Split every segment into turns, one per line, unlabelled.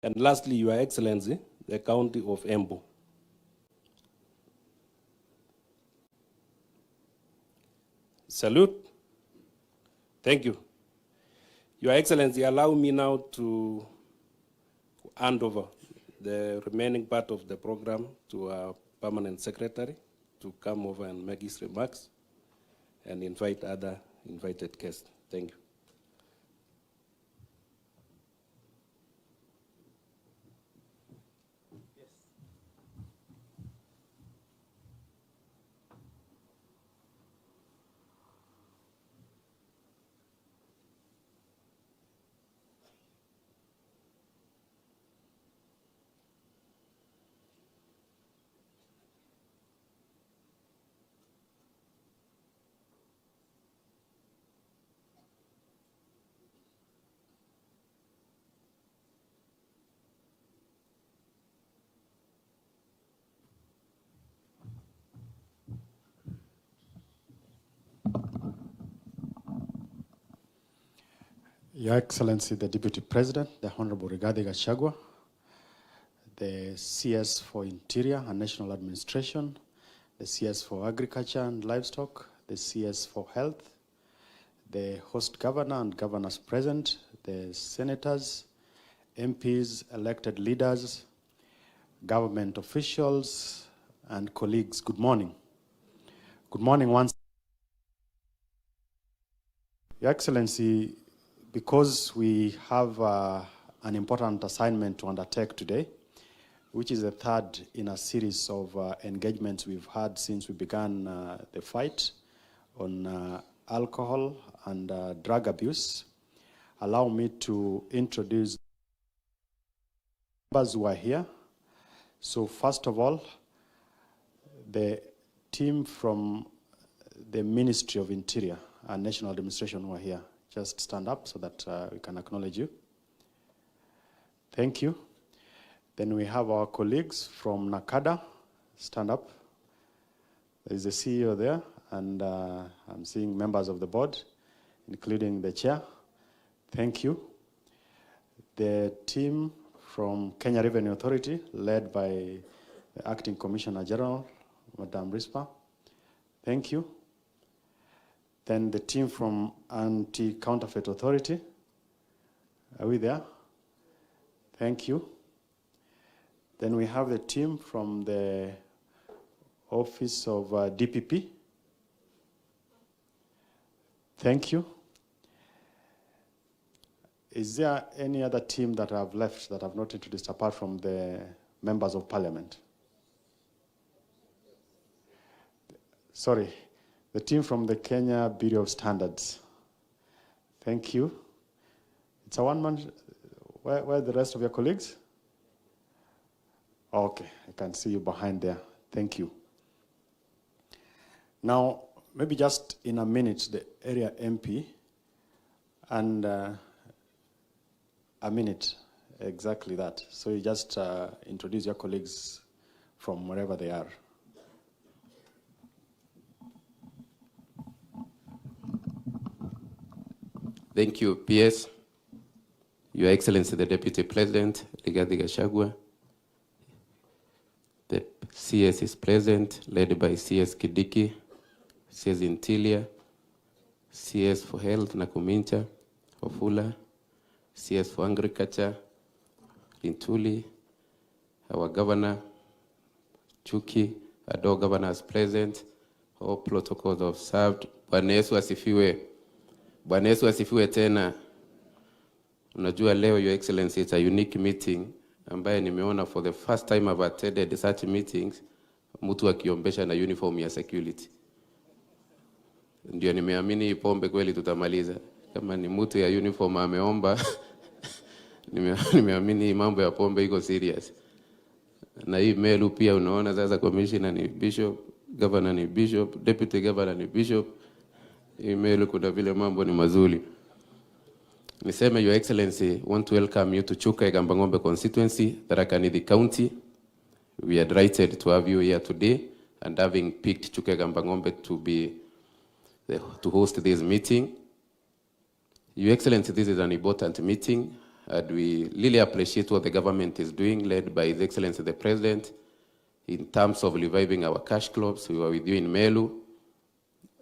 And lastly, Your Excellency, the County of Embu. Salute. Thank you. Your Excellency, allow me now to hand over the remaining part of the program to our Permanent Secretary to come over and make his remarks and invite other invited guests. Thank you.
Your Excellency, the Deputy President, the Honorable Gachagua, the CS for Interior and National Administration, the CS for Agriculture and Livestock, the CS for Health, the host governor and governors present, the senators, MPs, elected leaders, government officials, and colleagues, good morning. Good morning once. Your Excellency, because we have an important assignment to undertake today, which is the third in a series of engagements we've had since we began the fight on alcohol and drug abuse, allow me to introduce members who are here. So first of all, the team from the Ministry of Interior and National Administration who are here. Just stand up so that we can acknowledge you. Thank you. Then we have our colleagues from NACADA. Stand up. There is the CEO there, and I'm seeing members of the board, including the chair. Thank you. The team from Kenya Revenue Authority, led by the Acting Commissioner General, Madam Rispa. Thank you. Then the team from Anti-Counterfeit Authority. Are we there? Thank you. Then we have the team from the Office of DPP. Thank you. Is there any other team that I've left that I've not introduced apart from the members of Parliament? Sorry. The team from the Kenya Bureau of Standards. Thank you. It's a one-man. Where are the rest of your colleagues? Okay, I can see you behind there. Thank you. Now, maybe just in a minute, the area MP, and a minute, exactly that. So you just introduce your colleagues from wherever they are.
Thank you, PS. Your Excellency, the Deputy President, Gachagua. The CS is present, led by CS Kindiki, CS Interior, CS for Health, Nakumincha, Ofula, CS for Agriculture, Nthi, our Governor, Chuki, our governors present, all protocols observed. Bwana Yesu asifiwe. Bwana Yesu asifiwe tena. Unajua leo, Your Excellency, it's a unique meeting ambaye nimeona for the first time I've attended such meetings, mtu akiombesha na uniform ya security. Ndio nimeamini pombe kweli tutamaliza. Kama ni mtu ya uniform ameomba, nimeamini mambo ya pombe iko serious. Na hii melu pia unaona sasa commissioner ni bishop, governor ni bishop, deputy governor ni bishop. Email kuna vile mambo ni mazuri. Niseme, Your Excellency, want to welcome you to Chuka-Egamba-Ng'ombe constituency, Tharaka Nthi County. We are delighted to have you here today and having picked Chuka-Egamba-Ng'ombe to host this meeting. Your Excellency, this is an important meeting And we really appreciate what the government is doing, led by His Excellency the President, in terms of reviving our cash clubs. We were with you in Melu,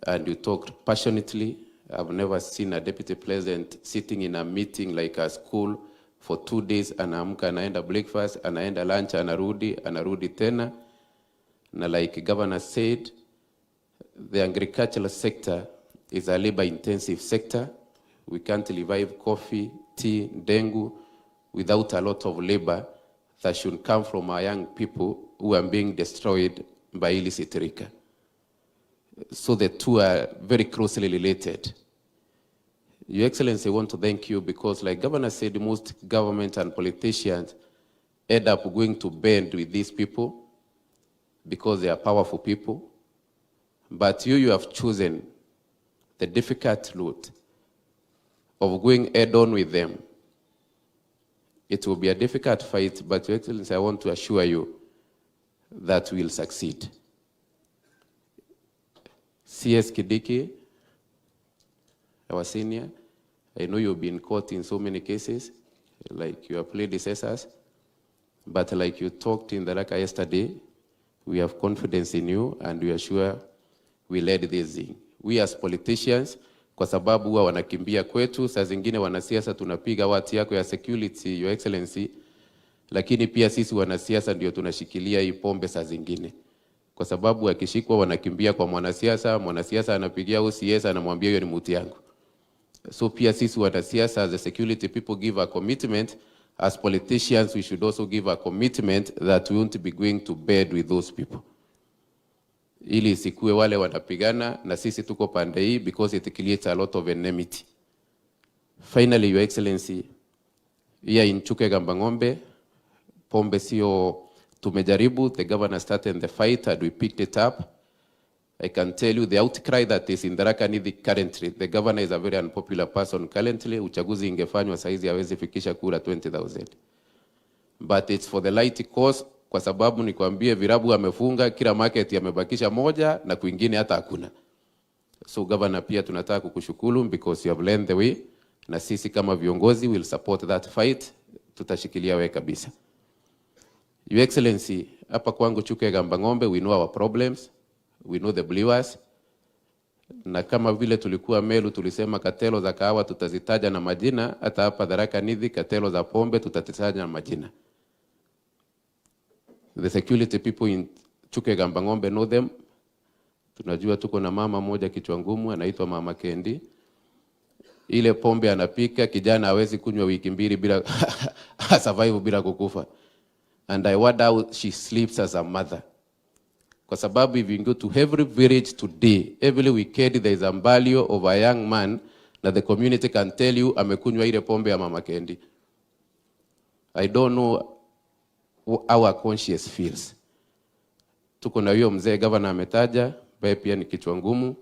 and you talked passionately. I've never seen a deputy president sitting in a meeting like a school for 2 days, anaamka anaenda breakfast, anaenda lunch, anarudi tena. Na like Governor said, the agricultural sector is a labor-intensive sector. We can't revive coffee, tea, dengu without a lot of labor that should come from our young people who are being destroyed by illicit liquor. So the two are very closely related. Your Excellency, I want to thank you because, like Governor said, most government and politicians end up going to bend with these people because they are powerful people. But you have chosen the difficult route of going head-on with them. It will be a difficult fight, but Your Excellency, I want to assure you that we will succeed. CS Kindiki, our senior, I know you've been caught in so many cases, like your predecessors, but like you talked in Tharaka yesterday, we have confidence in you and we are sure we led this thing. We as politicians, kwa sababu huwa wanakimbia kwetu, saa zingine wanasiasa tunapiga wati yako ya security, Your Excellency, lakini pia sisi wanasiasa ndio tunashikilia hii pombe saa zingine. Kwa sababu akishikwa wanakimbia kwa mwanasiasa, mwanasiasa anapigia OCS anamwambia hiyo ni mtu yangu. So pia sisi wanasiasa as the security people give a commitment, as politicians we should also give a commitment that we won't be going to bed with those people. Ili isikue wale wanapigana na sisi tuko pande hii because it creates a lot of enmity. Finally, Your Excellency, here in Chukegamba-Ng'ombe, pombe sio tumejaribu, the governor started the fight and we picked it up. I can tell you the outcry that is in Tharaka Nthi currently, the governor is a very unpopular person currently, uchaguzi ingefanywa saizi hawezi fikisha kura 20,000. But it's for the light cause, kwa sababu nikwambie virabu amefunga, kila market yamebakisha moja na kwingine hata hakuna. So governor, pia tunataka kukushukuru because you have led the way, na sisi kama viongozi will support that fight, tutashikilia wewe kabisa. Your Excellency, hapa kwangu Chukegamba-Ng'ombe, we know our problems, we know the brewers. Na kama vile tulikuwa Melu tulisema katelo za kahawa tutazitaja na majina, hata hapa Tharaka Nthi katelo za pombe tutazitaja na majina. The security people in Chukegamba-Ng'ombe know them. Tunajua tuko na mama moja kichwa ngumu anaitwa Mama Kendi. Ile pombe anapika kijana hawezi kunywa wiki mbili bila survive bila kukufa. And I wonder how she sleeps as a mother. Kwa sababu if you go to every village today, every weekend there is a mbalio of a young man that the community can tell you amekunywa ile pombe ya Mama Kendi. I don't know how our conscience feels. Tuko na hiyo mzee governor ametaja, bae pia ni kichwa ngumu.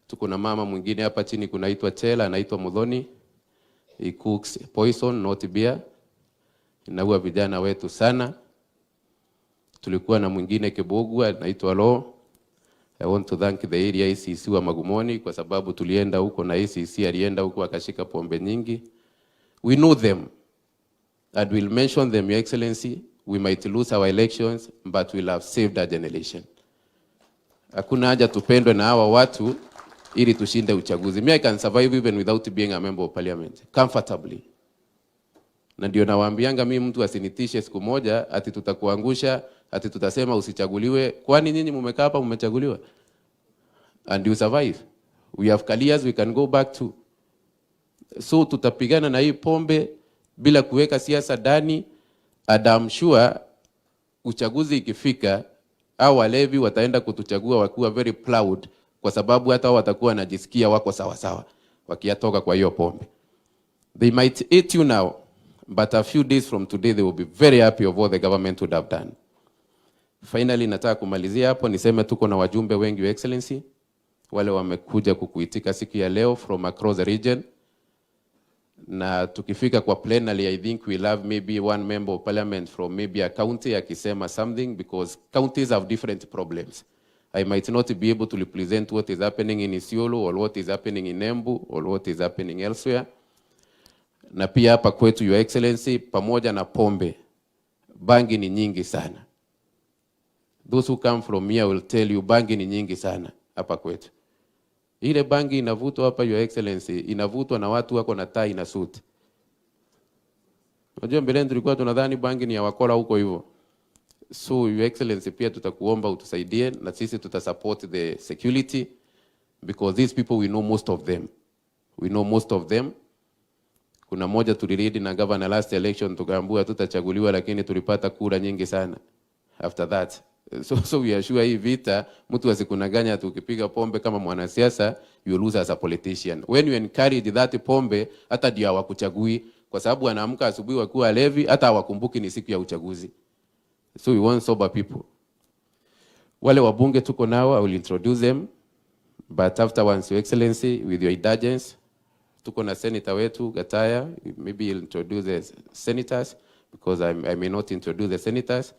Tuko na mama mwingine hapa chini kunaitwa Chela, anaitwa Mudhoni. He cooks poison, not beer. Inaua vijana wetu sana. Tulikuwa na mwingine Kibogwa anaitwa Lo. I want to thank the area ICC wa Magumoni kwa sababu tulienda huko na ICC alienda huko akashika pombe nyingi. We know them and we'll mention them, Your Excellency. We might lose our elections but we'll have saved our generation. Hakuna haja tupendwe na hawa watu ili tushinde uchaguzi. Me I can survive even without being a member of parliament comfortably. Na ndio nawaambianga mimi mtu asinitishe siku moja ati tutakuangusha, ati tutasema usichaguliwe. Kwani nyinyi mmekaa hapa mmechaguliwa? And you survive. We have careers we can go back to. So tutapigana na hii pombe bila kuweka siasa ndani. And I'm sure uchaguzi ikifika au walevi wataenda kutuchagua wakiwa very proud kwa sababu hata watakuwa najisikia wako sawa sawa wakiatoka kwa hiyo pombe. They might hate you now, but a few days from today they will be very happy of what the government would have done. Finally, nataka kumalizia hapo niseme tuko na wajumbe wengi, Your Excellency, wale wamekuja kukuitika siku ya leo from across the region. Na tukifika kwa plenary, I think we'll have maybe one member of parliament from maybe a county akisema something because counties have different problems. I might not be able to represent what is happening in Isiolo or what is happening in Embu or what is happening elsewhere. Na pia hapa kwetu, Your Excellency, pamoja na pombe, bangi ni nyingi sana. Those who come from here will tell you bangi ni nyingi sana hapa kwetu. Ile bangi inavutwa hapa, Your Excellency, inavutwa na watu wako na tai na suit. Unajua mbeleni tulikuwa tunadhani bangi ni ya wakora huko hivyo. So Your Excellency, pia tutakuomba utusaidie, na sisi tutasupport the security, because these people, we know most of them. We know most of them. Kuna moja tuliridi na governor last election, tukaambiwa tutachaguliwa, lakini tulipata kura nyingi sana after that. So we are sure hii vita, mtu asikunaganya tukipiga pombe kama mwanasiasa, you lose as a politician. When you encourage that pombe, hata ndio hawakuchagui, kwa sababu anaamka asubuhi wakiwa levi, hata hawakumbuki ni siku ya uchaguzi. So we want sober people. Wale wabunge tuko nao, I will introduce them, but afterwards, Your Excellency, with your indulgence, tuko na senator wetu Gataya, maybe you'll introduce the senators, because I may not introduce the senators.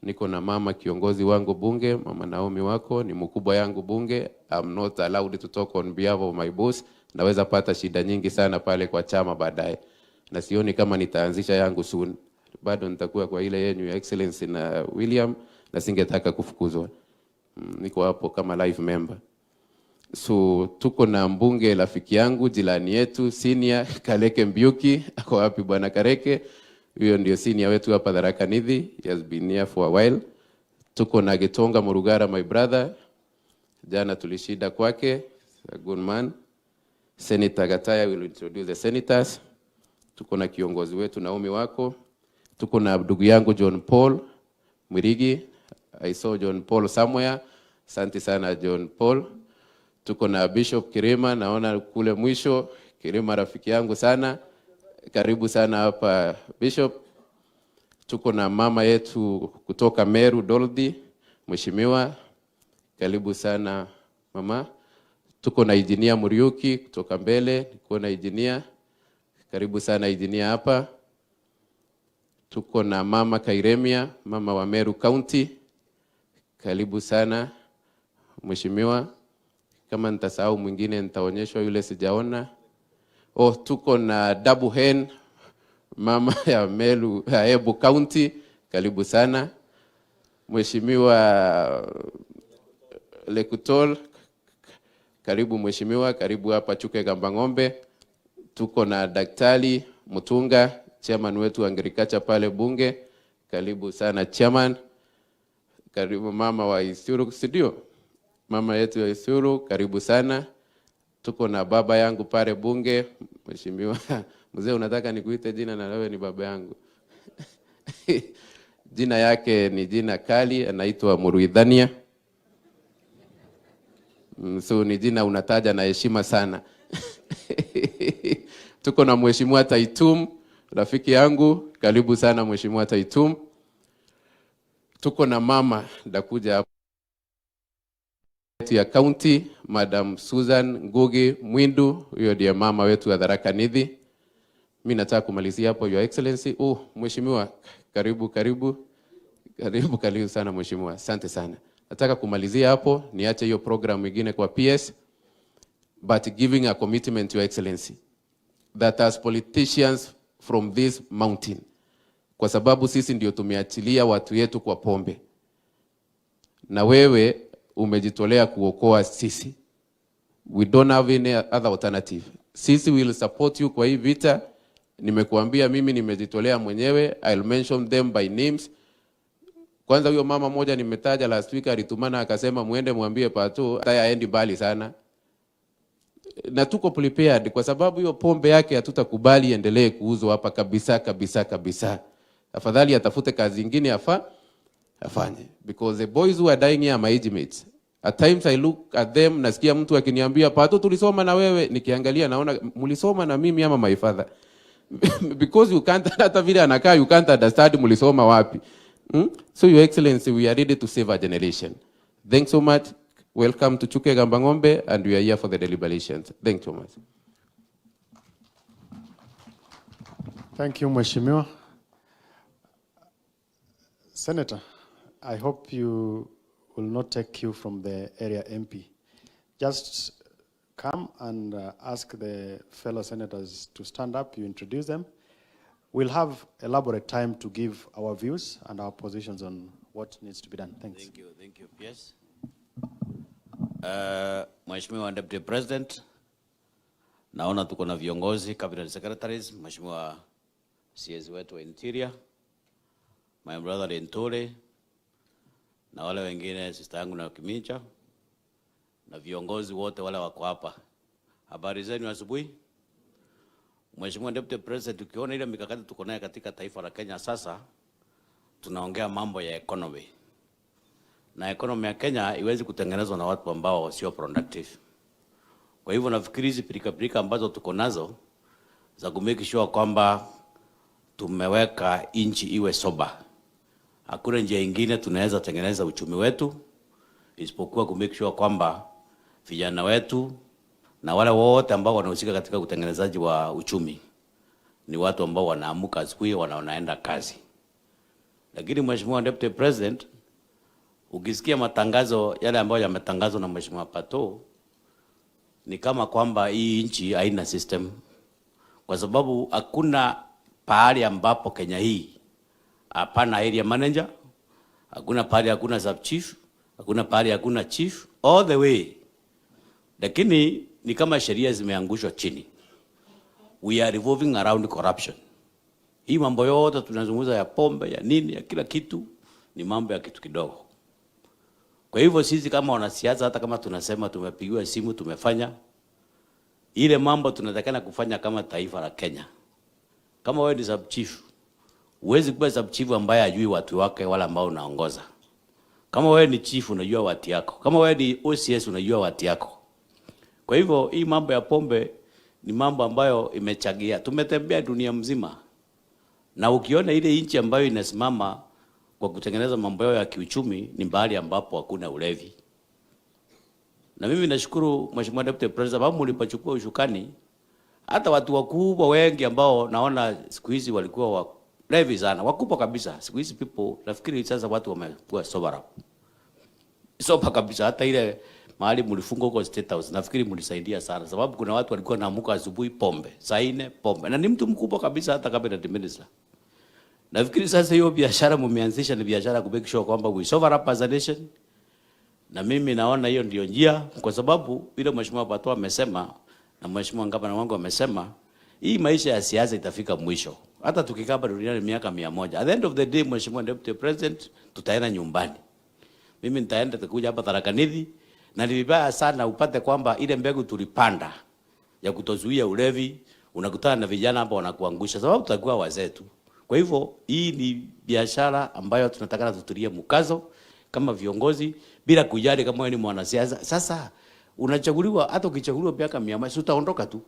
Niko na mama kiongozi wangu bunge, Mama Naomi wako, ni mkubwa yangu bunge. I'm not allowed to talk on behalf of my boss. Naweza pata shida nyingi sana pale kwa chama baadaye. Na sioni kama nitaanzisha yangu soon. Bado nitakuwa kwa ile yenu, Your Excellency na William, na singetaka kufukuzwa. Niko hapo kama live member. So tuko na mbunge rafiki yangu, jirani yetu, senior Kaleke Mbiuki. Ako wapi bwana Kareke? Huyo ndio senior wetu hapa Tharaka Nthi. He has been here for a while. Tuko na Gitonga Murugara, my brother. Jana tulishida kwake. A good man. Senator Gataya will introduce the senators. Tuko na kiongozi wetu Naomi wako. Tuko na ndugu yangu John Paul Mwirigi. I saw John Paul somewhere. Asante sana John Paul. Tuko na Bishop Kirima, naona kule mwisho. Kirima rafiki yangu sana. Karibu sana hapa Bishop. Tuko na mama yetu kutoka Meru, Doldi, Mheshimiwa. Karibu sana mama. Tuko na Engineer Muriuki kutoka mbele, tuko na engineer. Karibu sana engineer hapa. Tuko na mama Kairemia, mama wa Meru County. Karibu sana Mheshimiwa. Kama nitasahau mwingine nitaonyeshwa yule sijaona. Tuko na Double Hen, mama ya Meru, Embu County. Karibu sana Mheshimiwa Lekutol. Karibu Mheshimiwa, karibu hapa Chuke Gambang'ombe. Tuko na Daktari Mutunga, chairman wetu wa agriculture pale bunge. Karibu sana chairman. Karibu mama wa Isuru studio. Mama yetu ya Isuru, karibu sana. Tuko na baba yangu pale bunge, Mheshimiwa. Mzee, unataka nikuite jina na wewe ni baba yangu. Jina yake ni jina kali, anaitwa Muruidhania. So ni jina unataja na heshima sana. Tuko na Mheshimiwa Taitum, rafiki yangu. Karibu sana Mheshimiwa Taitum. Tuko na mama ndakuja hapa ya county, Madam Susan Ngugi Mwindu. Huyo ndiye mama wetu wa Tharaka Nthi. Mimi nataka kumalizia hapo, Your Excellency. Mheshimiwa, karibu sana Mheshimiwa. Asante sana. Nataka kumalizia hapo, niache hiyo program nyingine kwa PS, but giving a commitment to Your Excellency that as politicians from this mountain, kwa sababu sisi ndio tumeachilia watu yetu kwa pombe, na wewe umejitolea kuokoa sisi. We don't have any other alternative. Sisi will support you kwa hii vita. Nimekuambia mimi nimejitolea mwenyewe. I'll mention them by names. Kwanza huyo mama moja nimetaja last week, alitumana akasema muende muambie Pato hata aendi bali sana. Na tuko prepared kwa sababu hiyo pombe yake hatutakubali endelee kuuzwa hapa kabisa. Afadhali atafute kazi nyingine afanye, because the boys who are dying here are my age mates. At times I look at them, nasikia mtu akiniambia Pato tulisoma na wewe, nikiangalia naona mlisoma na mimi ama my father. Because you can't, hata vile anakaa you can't understand mlisoma wapi. So Your Excellency, we are ready to save our generation. Thanks so much. Welcome to Chuke Gambang'ombe, and we are here for the deliberations. Thank you so much.
Thank you, Mheshimiwa. Senator, I hope you will not take cue from the area MP. Just come and ask the fellow senators to stand up. You introduce them. We'll have elaborate time to give our views and our positions on what needs to be done. Thanks.
Thank you, PS. Mheshimiwa Deputy President, naona tuko na viongozi, cabinet secretaries, Mheshimiwa CS wetu wa Interior, my brother Nthi, na wale wengine sister yangu na Kimincha, na viongozi wote wale wako hapa. Habari zenu asubuhi. Mheshimiwa Deputy President, ukiona ile mikakati tuko nayo katika taifa la Kenya sasa, tunaongea mambo ya economy. Na economy ya Kenya haiwezi kutengenezwa na watu ambao sio productive. Kwa hivyo nafikiri hizi pilika ambazo tuko nazo za kumake sure kwamba tumeweka inchi iwe soba. Hakuna njia nyingine tunaweza tengeneza uchumi wetu isipokuwa kumake sure kwamba vijana wetu na wale wote ambao wanahusika katika utengenezaji wa uchumi ni watu ambao wanaamuka asubuhi wanaenda kazi. Lakini Mheshimiwa Deputy President, ukisikia matangazo yale ambayo yametangazwa na Mheshimiwa Pato, ni kama kwamba hii nchi haina system, kwa sababu hakuna pahali ambapo Kenya hii hapana area manager, hakuna pahali hakuna sub chief, hakuna pahali hakuna chief, all the way. Lakini ni kama sheria zimeangushwa chini. We are revolving around corruption. Hii mambo yote tunazungumza ya pombe, ya nini, ya kila kitu ni mambo ya kitu kidogo. Kwa hivyo sisi kama wanasiasa, hata kama tunasema tumepigiwa simu tumefanya, ile mambo tunatakana kufanya kama taifa la Kenya. Kama wewe ni sub chief, huwezi kuwa sub chief ambaye hajui watu wake wala ambao unaongoza. Kama wewe ni chief unajua watu yako. Kama wewe ni OCS unajua watu yako. Kwa hivyo hii mambo ya pombe ni mambo ambayo imechagia. Tumetembea dunia mzima. Na ukiona ile nchi ambayo inasimama kwa kutengeneza mambo yao ya kiuchumi ni mahali ambapo hakuna ulevi. Na mimi nashukuru Mheshimiwa Deputy President, sababu mlipochukua ushukani, hata watu wakubwa wengi ambao naona siku hizi walikuwa walevi sana, wakubwa kabisa. Siku hizi people, nafikiri sasa watu wamekuwa sober. Sober kabisa. Hata ile mahali mlifunga huko State House, nafikiri mlisaidia sana, sababu kuna watu walikuwa naamuka asubuhi pombe, saa 4 pombe. Na ni mtu mkubwa kabisa hata cabinet minister. Nafikiri sasa hiyo biashara mumeanzisha ni biashara ku make sure kwamba we sober up as a nation. Na mimi naona hiyo ndio njia, kwa sababu ile Mheshimiwa Pato amesema na Mheshimiwa Ngabana wangu amesema, hii maisha ya siasa itafika mwisho. Hata tukikaa hapa duniani miaka 100. At the end of the day, Mheshimiwa Deputy President, tutaenda nyumbani. Mimi nitaenda kuja hapa Tharaka Nthi, na ni vibaya sana upate kwamba ile mbegu tulipanda ya kutozuia ulevi, unakutana na vijana hapa wanakuangusha, sababu tutakuwa wazee tu. Kwa hivyo hii ni biashara ambayo tunataka tutulie mkazo kama viongozi bila kujali kama wewe ni mwanasiasa. Sasa unachaguliwa, hata ukichaguliwa miaka 100 utaondoka tu.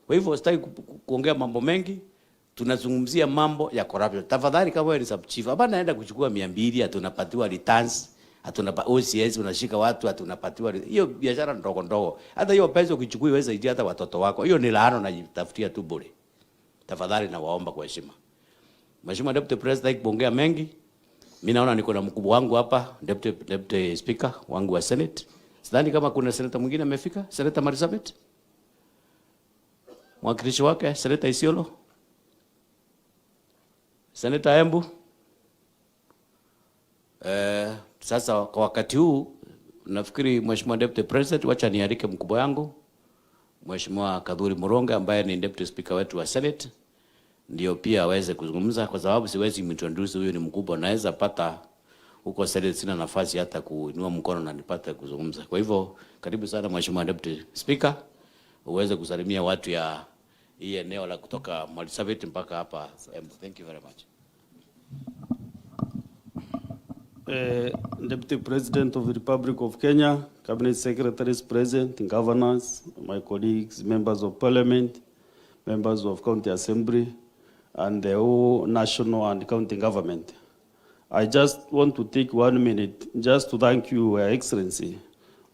Kwa hivyo sitaki kuongea mambo mengi, tunazungumzia mambo ya corruption. Tafadhali kama wewe ni sub chief, hapa naenda kuchukua 200 atunapatiwa returns, OCS unashika watu atunapatiwa. Hiyo biashara ndogo ndogo. Hata hiyo pesa ukichukua iweze idia hata watoto wako. Hiyo ni laana unajitafutia tu bure. Tafadhali na waomba kwa heshima. Mheshimiwa Deputy President, kuongea mengi. Mimi naona niko na mkubwa wangu hapa, Deputy Speaker wangu wa Senate. Sidhani kama kuna senator mwingine amefika, Senator Marisabet. Mwakilishi wake Senator Isiolo. Senator Embu. Sasa kwa wakati huu nafikiri Mheshimiwa Deputy President, wacha nialike mkubwa wangu Mheshimiwa Kadhuri Muronge ambaye ni Deputy Speaker wetu wa Senate, ndio pia aweze kuzungumza, kwa sababu siwezi introduce huyu ni mkubwa, naweza pata huko Senate sina nafasi hata kuinua mkono na nipate kuzungumza. Kwa hivyo karibu sana Mheshimiwa Deputy Speaker, uweze kusalimia watu ya hii eneo la kutoka Marsabit mpaka hapa. Thank you very much.
Deputy President of the Republic of Kenya, Cabinet Secretaries present, governors, my colleagues, members of Parliament, members of County Assembly, and the whole national and county government. I just want to take 1 minute just to thank you, Your Excellency,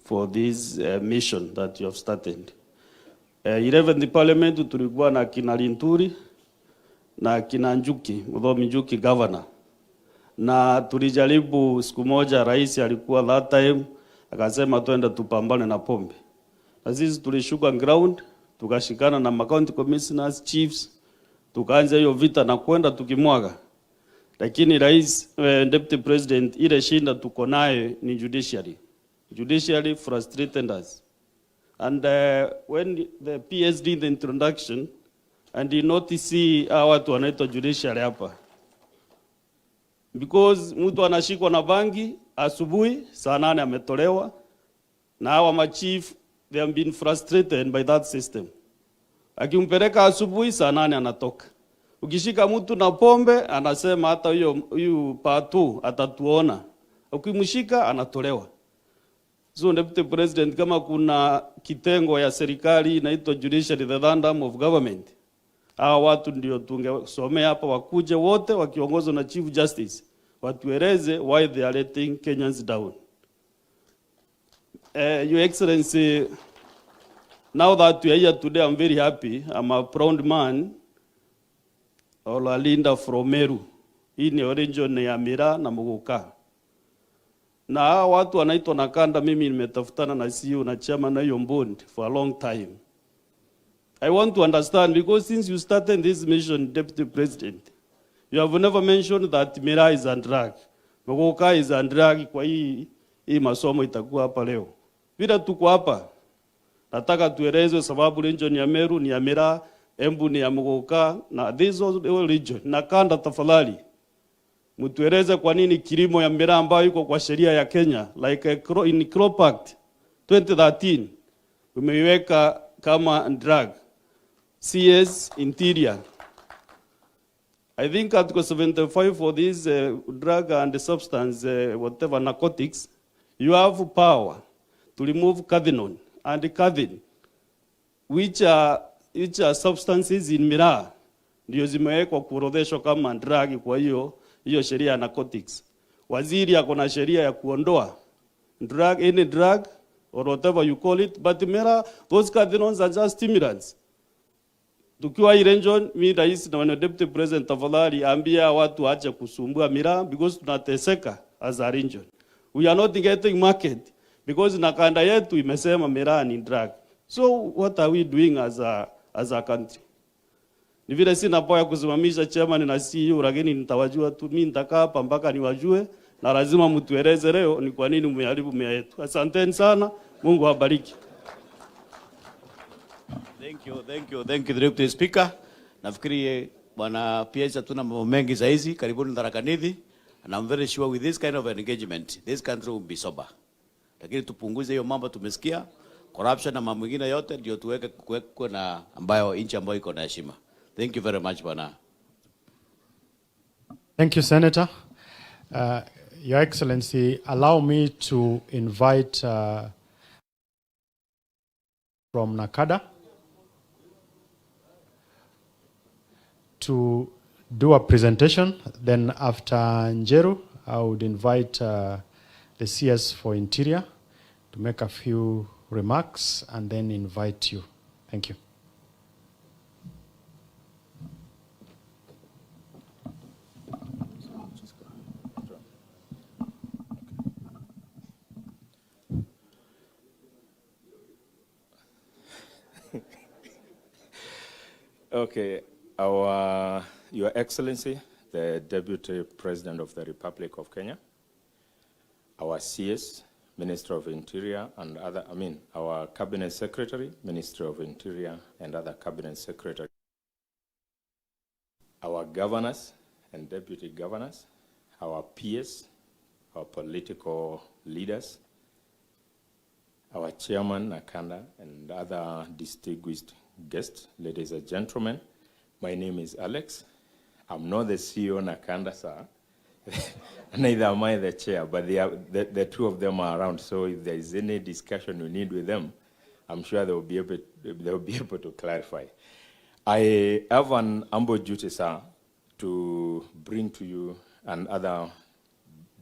for this mission that you have started. 11th Parliament tulikuwa na kina Linturi na kina Njuki, Muthomi Njuki governor. Na tulijaribu siku moja, rais alikuwa that time akasema twende tupambane na pombe. Na sisi tulishuka ground, tukashikana na county commissioners, chiefs, tukaanza hiyo vita na kwenda tukimwaga. Lakini rais, deputy president, ile shinda tuko naye ni judiciary. Judiciary frustrated us. And when the PS did the introduction, and did not see watu wanaitwa judiciary hapa. Because mtu anashikwa na bangi, asubuhi, saa 8 ametolewa, na hawa machief, they have been frustrated by that system. Akimpeleka asubuhi, saa 8 anatoka. Ukishika mtu na pombe, anasema hata huyu patu atatuona. Ukimshika, anatolewa. So, Deputy President, kama kuna kitengo ya serikali inaitwa judiciary, the third arm of government, hawa watu ndio tungesomea hapa, wakuje wote wakiongozwa na Chief Justice, watueleze why they are letting Kenyans down. Your Excellency, now that we are here today, I'm very happy. I'm a proud man, Olalinda from Meru. Hii ni region ya Mira na Muguka. Na hawa watu wanaitwa Nakanda, mimi nimetafutana na CEO na chairman na Yombond for a long time. I want to understand, because since you started this mission, Deputy President, you have never mentioned that Mira is a drug. Muguka is a drug. Kwa hii masomo itakuwa hapa leo. Bila tuko hapa, nataka tuelezwe sababu region ya Meru ni ya Mira, Embu ni ya Muguka, na this whole region. Nakanda, tafadhali mtueleze kwa nini kilimo ya Mira ambayo iko kwa sheria ya Kenya, like in Crop Act 2013, umeiweka kama drug. CS Interior, I think Article 75 for this drug and substance, whatever narcotics, you have power to remove cathinone and cathine, which are substances in Mira, ndio zimewekwa kuorodheshwa kama drug. Kwa hiyo sheria ya narcotics, waziri ako na sheria ya kuondoa drug, any drug or whatever you call it, but Mira, those cathinones are just stimulants. Tukiwa hii region, mi rais na deputy president, tafadhali ambia watu ache kusumbua Mira, because tunateseka as a region. We are not getting market because Nakanda yetu imesema Mira ni drug. So what are we doing as a country? Ni vile sina poa ya kusimamisha chairman na CEO, lakini nitawajua tu, mimi nitakaa hapa mpaka niwajue, na lazima mtueleze leo ni kwa nini mmeharibu Mira yetu. Asanteni sana, Mungu awabariki.
Thank you, Deputy Speaker. Nafikiri bwana PS hatuna mambo mengi zaidi. Karibuni Tharaka Nthi, and I'm very sure with this kind of engagement this country will be sober. Lakini tupunguze hiyo mambo tumesikia, corruption na mambo mengine yote, ndio tuweke kuweko na ambayo nchi ambayo iko na heshima. Thank you very much bwana.
Thank you, Senator. Your Excellency, allow me to invite from Nakada to do a presentation. Then after Njeru, I would invite the CS for Interior to make a few remarks and then invite you. Thank you.
Okay, Your Excellency, the Deputy President of the Republic of Kenya, our CS, Minister of Interior, and our Cabinet Secretary, Minister of Interior, and other Cabinet Secretary, our governors and deputy governors, our peers, our political leaders, our chairman, Nakanda, and other distinguished guests, ladies and gentlemen. My name is Alex. I'm not the CEO, Nakanda, sir. Neither am I the chair, but the two of them are around. So if there is any discussion we need with them, I'm sure they will be able to clarify. I have an humble duty, sir, to bring to you and other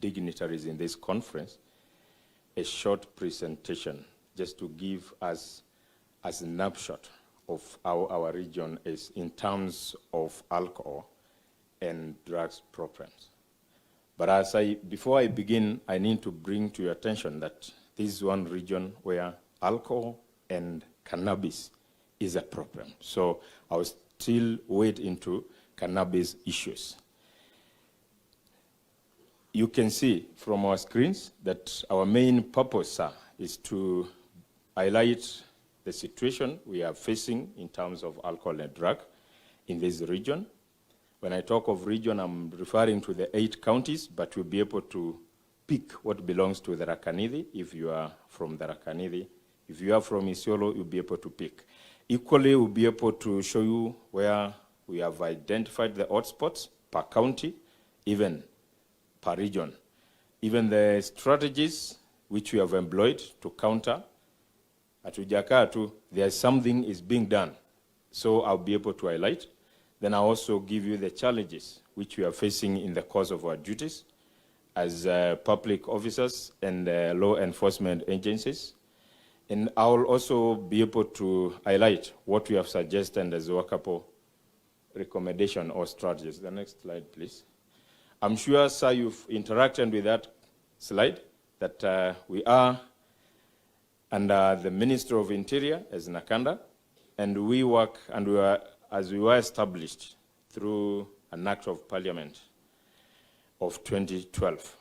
dignitaries in this conference a short presentation just to give us a snapshot of how our region is in terms of alcohol and drugs programs. But before I begin, I need to bring to your attention that this is one region where alcohol and cannabis is a problem. So I will still wade into cannabis issues. You can see from our screens that our main purpose, sir, is to highlight the situation we are facing in terms of alcohol and drug in this region. When I talk of region, I'm referring to the 8 counties, but we'll be able to pick what belongs to the Tharaka Nthi if you are from the Tharaka Nthi. If you are from Isiolo, you'll be able to pick. Equally, we'll be able to show you where we have identified the hotspots per county, even per region. Even the strategies which we have employed to counter, there's something is being done. So I'll be able to highlight. Then I'll also give you the challenges which we are facing in the course of our duties as public officers and law enforcement agencies. And I'll also be able to highlight what we have suggested as workable recommendation or strategies. The next slide, please. I'm sure, sir, you've interacted with that slide, that we are under the Ministry of Interior as Nakanda, and we work, and we are, as we were established through an act of parliament of 2012.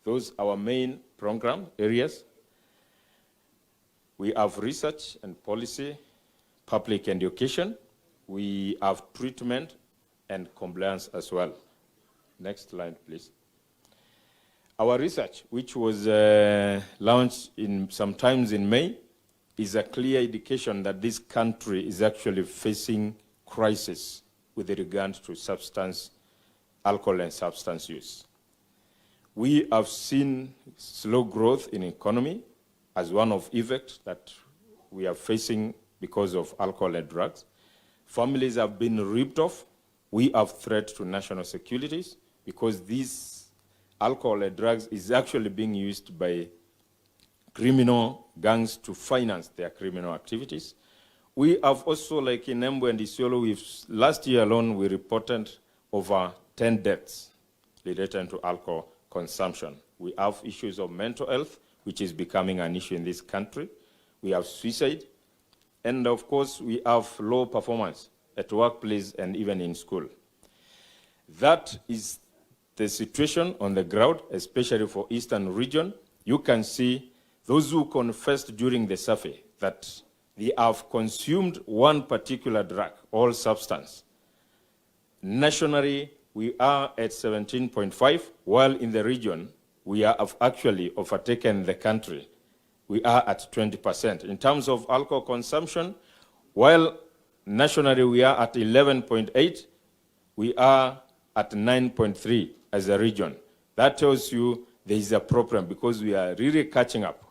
Those are our main program areas. We have research and policy, public education. We have treatment and compliance as well. Next slide, please. Our research, which was launched sometimes in May, is a clear indication that this country is actually facing crisis with regard to alcohol and substance use. We have seen slow growth in economy as one of effects that we are facing because of alcohol and drugs. Families have been ripped off. We have threat to national security because this alcohol and drugs is actually being used by criminal gangs to finance their criminal activities. We have also, like in Embu and Isiolo, last year alone, we reported over 10 deaths related to alcohol consumption. We have issues of mental health, which is becoming an issue in this country. We have suicide. And of course, we have low performance at workplace and even in school. That is the situation on the ground, especially for Eastern region. You can see those who confessed during the survey that they have consumed one particular drug or substance. Nationally, we are at 17.5, while in the region, we have actually overtaken the country. We are at 20%. In terms of alcohol consumption, while nationally we are at 11.8, we are at 9.3 as a region. That tells you there is a problem because we are really catching up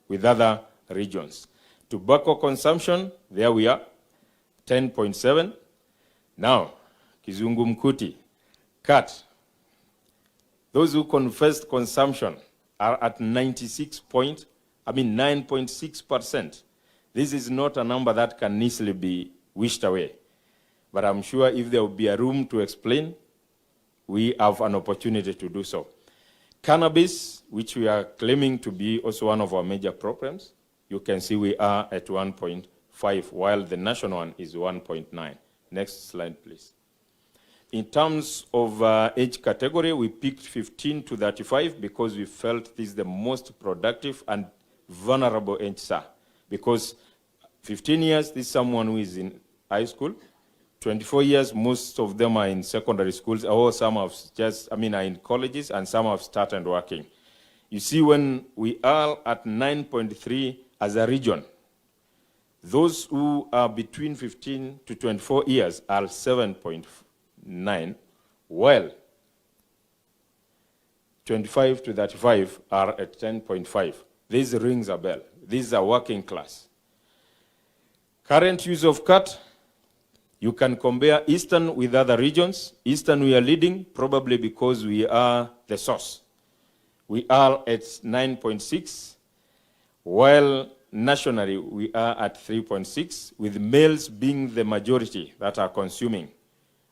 with other regions. Tobacco consumption, there we are, 10.7. Now, Kizungu Mkuti, cut. Those who confessed consumption are at 9.6%. This is not a number that can easily be wished away. But I'm sure if there will be a room to explain, we have an opportunity to do so. Cannabis, which we are claiming to be also one of our major problems, you can see we are at 1.5, while the national one is 1.9. Next slide, please. In terms of age category, we picked 15 to 35 because we felt this is the most productive and vulnerable age, sir. Because 15 years, this is someone who is in high school. 24 years, most of them are in secondary schools, or some have are in colleges, and some have started working. You see, when we are at 9.3 as a region, those who are between 15 to 24 years are 7.9, while 25 to 35 are at 10.5. This rings a bell. This is a working class. Current use of cut, you can compare Eastern with other regions. Eastern we are leading, probably because we are the source. We are at 9.6, while nationally we are at 3.6, with males being the majority that are consuming.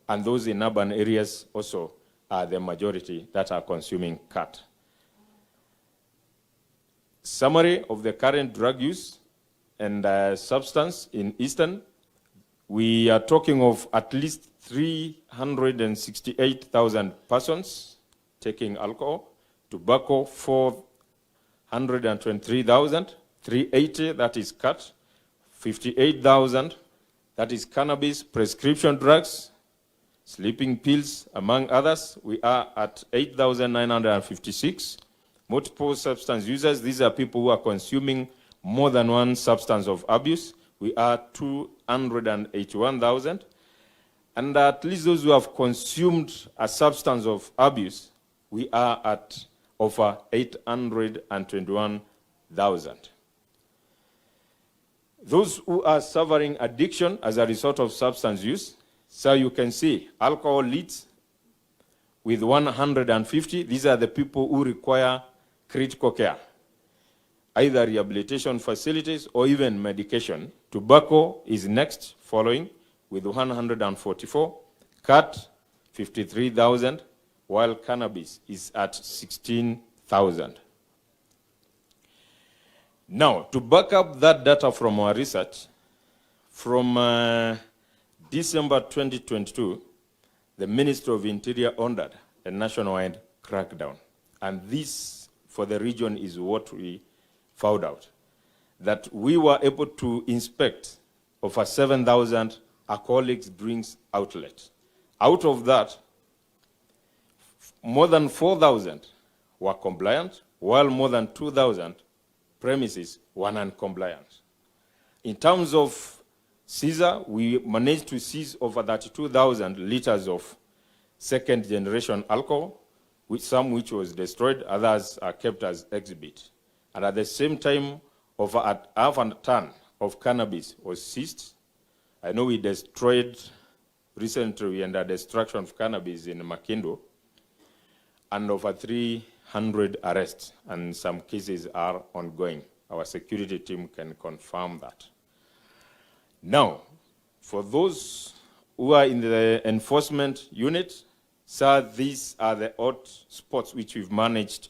And those in urban areas also are the majority that are consuming cut. Summary of the current drug use. and substance in Eastern, we are talking of at least 368,000 persons taking alcohol, tobacco 423,380, that is cut, 58,000, that is cannabis, prescription drugs, sleeping pills, among others. We are at 8,956. Multiple substance users, these are people who are consuming more than one substance of abuse. We are 281,000. And at least those who have consumed a substance of abuse, we are at over 821,000. Those who are suffering addiction as a result of substance use, so you can see alcohol leads with 150. These are the people who require critical care, either rehabilitation facilities or even medication. Tobacco is next, following with 144. Cut, 53,000, while cannabis is at 16,000. Now, to back up that data from our research, from December 2022, the Ministry of Interior ordered a nationwide crackdown. And this, for the region, is what we found out. That we were able to inspect over 7,000 alcoholics drinks outlets. Out of that, more than 4,000 were compliant, while more than 2,000 premises were non-compliant. In terms of seizure, we managed to seize over 32,000 liters of second-generation alcohol, some which was destroyed, others are kept as exhibit. And at the same time, over half a ton of cannabis was seized. I know we destroyed recently under destruction of cannabis in Makindo, and over 300 arrests, and some cases are ongoing. Our security team can confirm that. Now, for those who are in the enforcement unit, sir, these are the hot spots which we've managed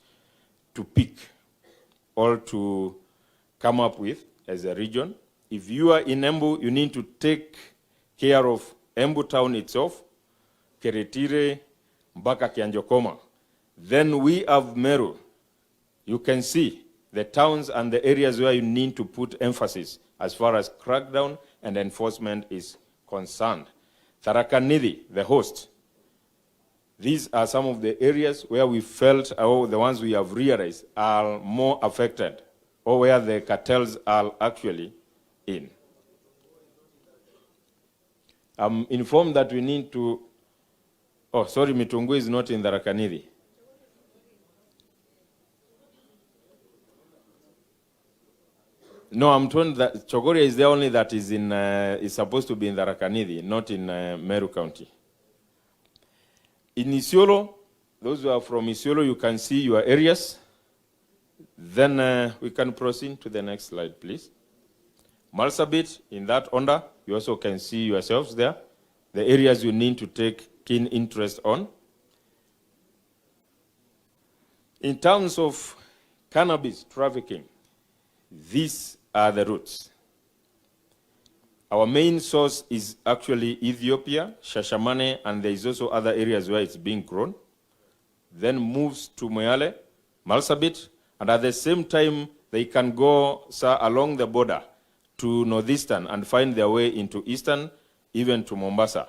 to pick, or to come up with as a region. If you are in Embu, you need to take care of Embu town itself, Keretire, mpaka Kianjokoma. Then we have Meru. You can see the towns and the areas where you need to put emphasis as far as crackdown and enforcement is concerned. Tharaka, Nthi, the host. These are some of the areas where we felt, or the ones we have realized, are more affected, or where the cartels are actually in. I'm informed that we need to, oh, sorry, Mitungu is not in Tharaka, Nthi. No, I'm told that Chogoria is the only that is in is supposed to be in Tharaka, Nthi, not in Meru County. In Isiolo, those who are from Isiolo, you can see your areas. Then we can proceed to the next slide, please. Marsabit, in that order, you also can see yourselves there, the areas you need to take keen interest on. In terms of cannabis trafficking, these are the routes. Our main source is actually Ethiopia, Shashamane, and there is also other areas where it's being grown. Then moves to Moyale, Marsabit, and at the same time, they can go along the border to northeastern and find their way into eastern, even to Mombasa.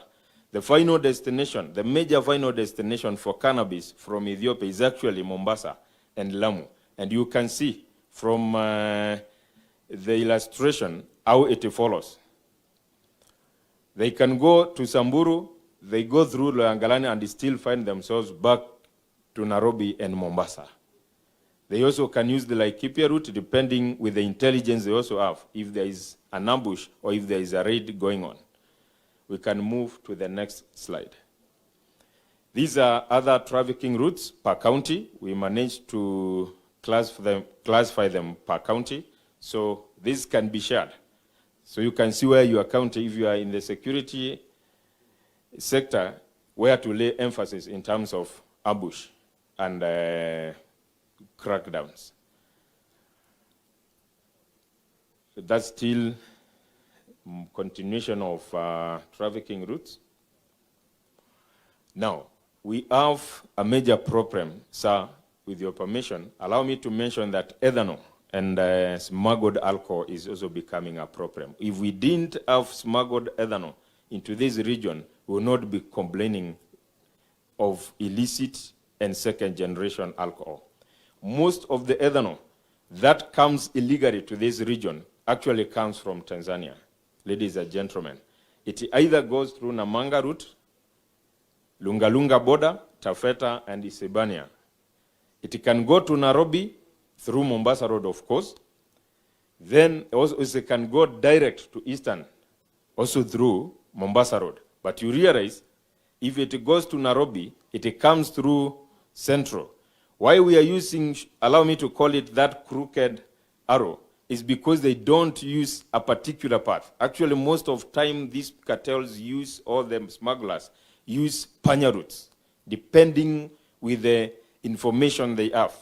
The final destination, the major final destination for cannabis from Ethiopia is actually Mombasa and Lamu. And you can see from the illustration how it follows. They can go to Samburu, they go through Loyangalani and still find themselves back to Nairobi and Mombasa. They also can use the Laikipia route, depending with the intelligence they also have, if there is an ambush or if there is a raid going on. We can move to the next slide. These are other trafficking routes per county. We managed to classify them per county, so this can be shared. So you can see where your county, if you are in the security sector, where to lay emphasis in terms of ambush and crackdowns. that's still continuation of trafficking routes. Now, we have a major problem, sir, with your permission. Allow me to mention that ethanol and smuggled alcohol is also becoming a problem. If we didn't have smuggled ethanol into this region, we will not be complaining of illicit and second generation alcohol. Most of the ethanol that comes illegally to this region actually comes from Tanzania, ladies and gentlemen. It either goes through Namanga route, Lungalunga border, Tafeta, and Isebania. It can go to Nairobi through Mombasa Road, of course. Then also it can go direct to Eastern, also through Mombasa Road. But you realize, if it goes to Nairobi, it comes through Central. Why we are using, allow me to call it that crooked arrow, is because they don't use a particular path. Actually, most of time, these cartels use, or the smugglers, use panya routes, depending with the information they have.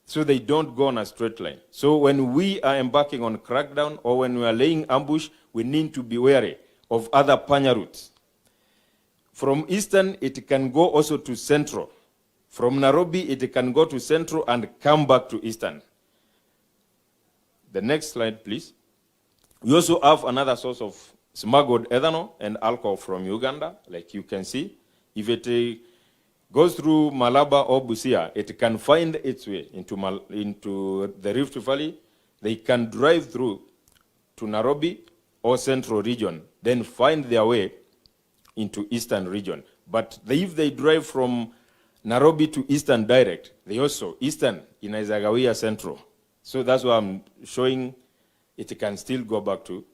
So they don't go on a straight line. So when we are embarking on crackdown, or when we are laying ambush, we need to be wary of other panya routes. From Eastern, it can go also to Central. From Nairobi, it can go to Central and come back to Eastern. The next slide, please. We also have another source of smuggled ethanol and alcohol from Uganda, like you can see. If it goes through Malaba or Busia, it can find its way into the Rift Valley. They can drive through to Nairobi or Central region, then find their way into Eastern region. But if they drive from Nairobi to Eastern direct, they also, Eastern in Izagawia Central. So that's why I'm showing it can still go back to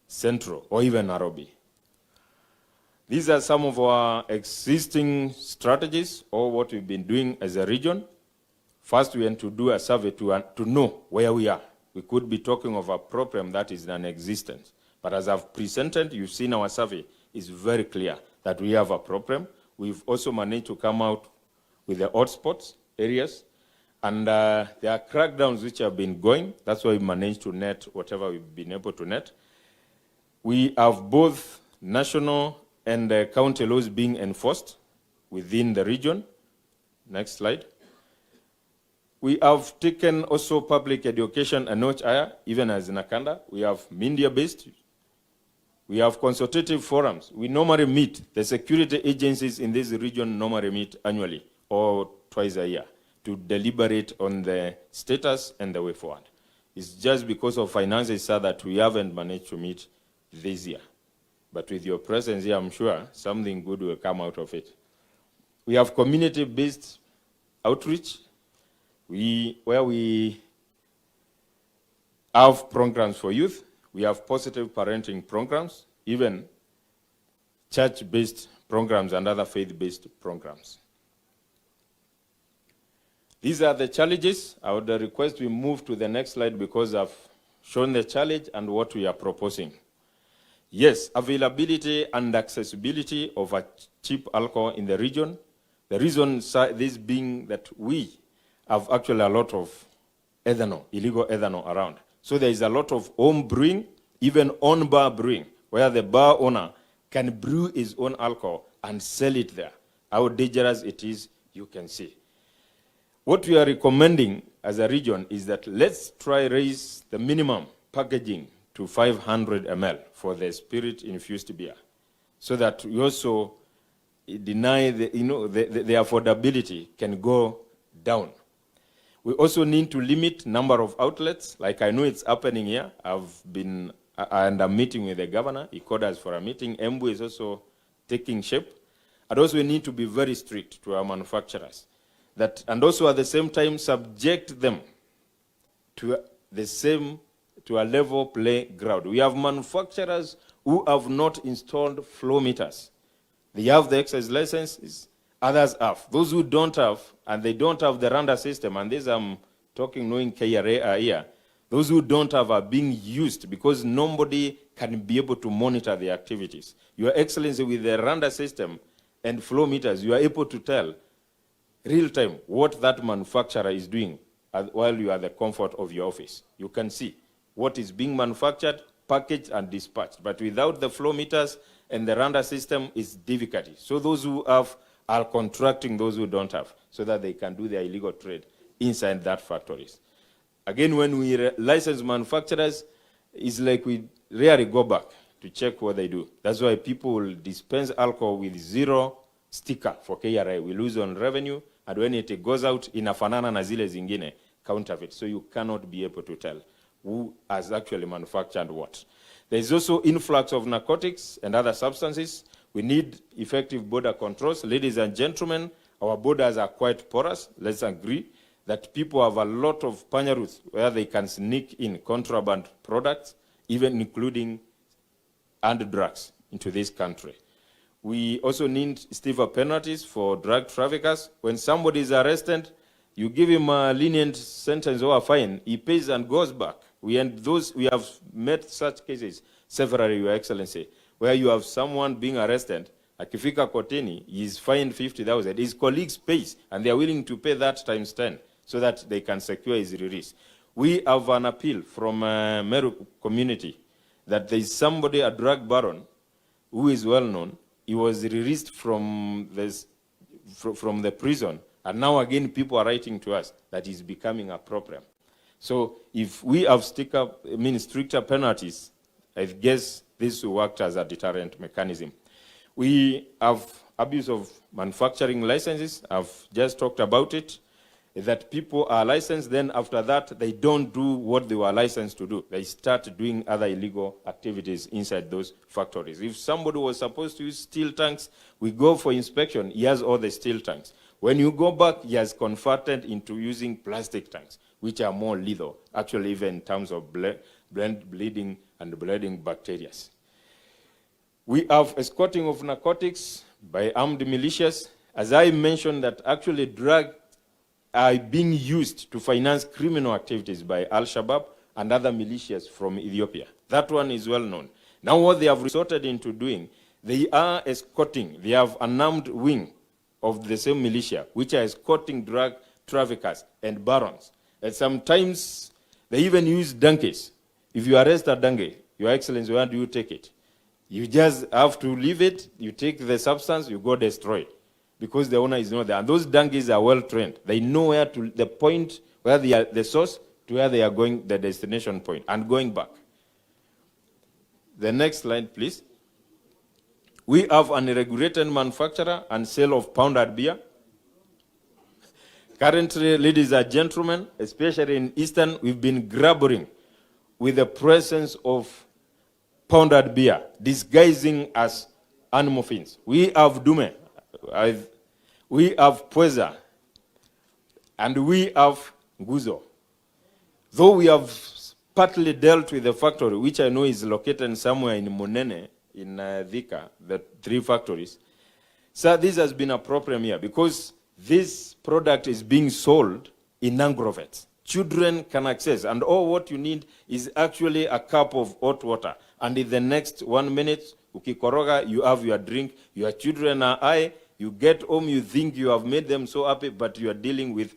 Central or even Nairobi. These are some of our existing strategies or what we've been doing as a region. First, we want to do a survey to know where we are. We could be talking of a problem that is non-existent. But as I've presented, you've seen our survey is very clear that we have a problem. We've also managed to come out with the hotspots areas. And there are crackdowns which have been going. That's why we managed to net whatever we've been able to net. We have both national and county laws being enforced within the region. Next slide. We have taken also public education a notch higher, even as Nakanda. We have media-based. We have consultative forums. We normally meet. The security agencies in this region normally meet annually or twice a year to deliberate on the status and the way forward. It's just because of finances, sir, that we haven't managed to meet this year. But with your presence here, I'm sure something good will come out of it. We have community-based outreach, where we have programs for youth. We have positive parenting programs, even church-based programs and other faith-based programs. These are the challenges. I would request we move to the next slide because I've shown the challenge and what we are proposing. Yes, availability and accessibility of a cheap alcohol in the region. The reason this being that we have actually a lot of ethanol, illegal ethanol around. So there is a lot of home brewing, even on-bar brewing, where the bar owner can brew his own alcohol and sell it there. How dangerous it is, you can see. What we are recommending as a region is that let's try raise the minimum packaging to 500 ml for the spirit-infused beer, so that we also deny the affordability can go down. We also need to limit number of outlets. Like I know it's happening here. And I'm meeting with the governor. He called us for a meeting. Embu is also taking shape. And also we need to be very strict to our manufacturers. And also at the same time subject them to a level playground. We have manufacturers who have not installed flow meters. They have the excise licenses, others have. Those who don't have, and they don't have the RANDA system, and this I'm talking knowing KRA are here, those who don't have are being used because nobody can be able to monitor the activities. Your Excellency, with the RANDA system and flow meters, you are able to tell real time what that manufacturer is doing while you are at the comfort of your office. You can see what is being manufactured, packaged, and dispatched. But without the flow meters and the randa system, it's difficulty. So those who have are contracting those who don't have, so that they can do their illegal trade inside that factories. Again, when we license manufacturers, it's like we rarely go back to check what they do. That's why people will dispense alcohol with 0 sticker for KRA. We lose on revenue, and when it goes out, inafanana na zile zingine, counterfeit. So you cannot be able to tell who has actually manufactured what. There is also influx of narcotics and other substances. We need effective border controls. Ladies and gentlemen, our borders are quite porous. Let's agree that people have a lot of panyaroots where they can sneak in contraband products, even including and drugs into this country. We also need stiffer penalties for drug traffickers. When somebody is arrested, you give him a lenient sentence or a fine, he pays and goes back. We have met such cases severally, Your Excellency, where you have someone being arrested, akifika kotini, he is fined 50,000. His colleagues pays, and they are willing to pay that times 10 so that they can secure his release. We have an appeal from Meru community that there is somebody, a drug baron, who is well known. He was released from the prison, and now again people are writing to us that he's becoming a problem. So if we have stricter penalties, I guess this will work as a deterrent mechanism. We have abuse of manufacturing licenses. I've just talked about it, that people are licensed, then after that, they don't do what they were licensed to do. They start doing other illegal activities inside those factories. If somebody was supposed to use steel tanks, we go for inspection, he has all the steel tanks. When you go back, he has converted into using plastic tanks, which are more lethal, actually even in terms of bleeding and bleeding bacteria. We have escorting of narcotics by armed militias. As I mentioned, that actually drugs are being used to finance criminal activities by Al-Shabaab and other militias from Ethiopia. That one is well known. Now what they have resorted into doing, they are escorting, they have an armed wing of the same militia, which are escorting drug traffickers and barons. And sometimes they even use donkeys. If you arrest a donkey, Your Excellency, where do you take it? You just have to leave it, you take the substance, you go destroy it, because the owner is not there. And those donkeys are well trained. They know where to, the point where they are, the source to where they are going, the destination point, and going back. The next slide, please. We have an unregulated manufacturer and sale of pounded beer. Currently, ladies and gentlemen, especially in Eastern, we've been grappling with the presence of pounded beer, disguising as animal fins. We have Dume, we have Pweza, and we have Nguzo. Though we have partly dealt with the factory, which I know is located somewhere in Munene, in Thika, the 3 factories. So this has been a problem here because this product is being sold in Nangrovets. Children can access, and all what you need is actually a cup of hot water. And in the next 1 minute, ukikoroga, you have your drink, your children are high, you get home, you think you have made them so happy, but you are dealing with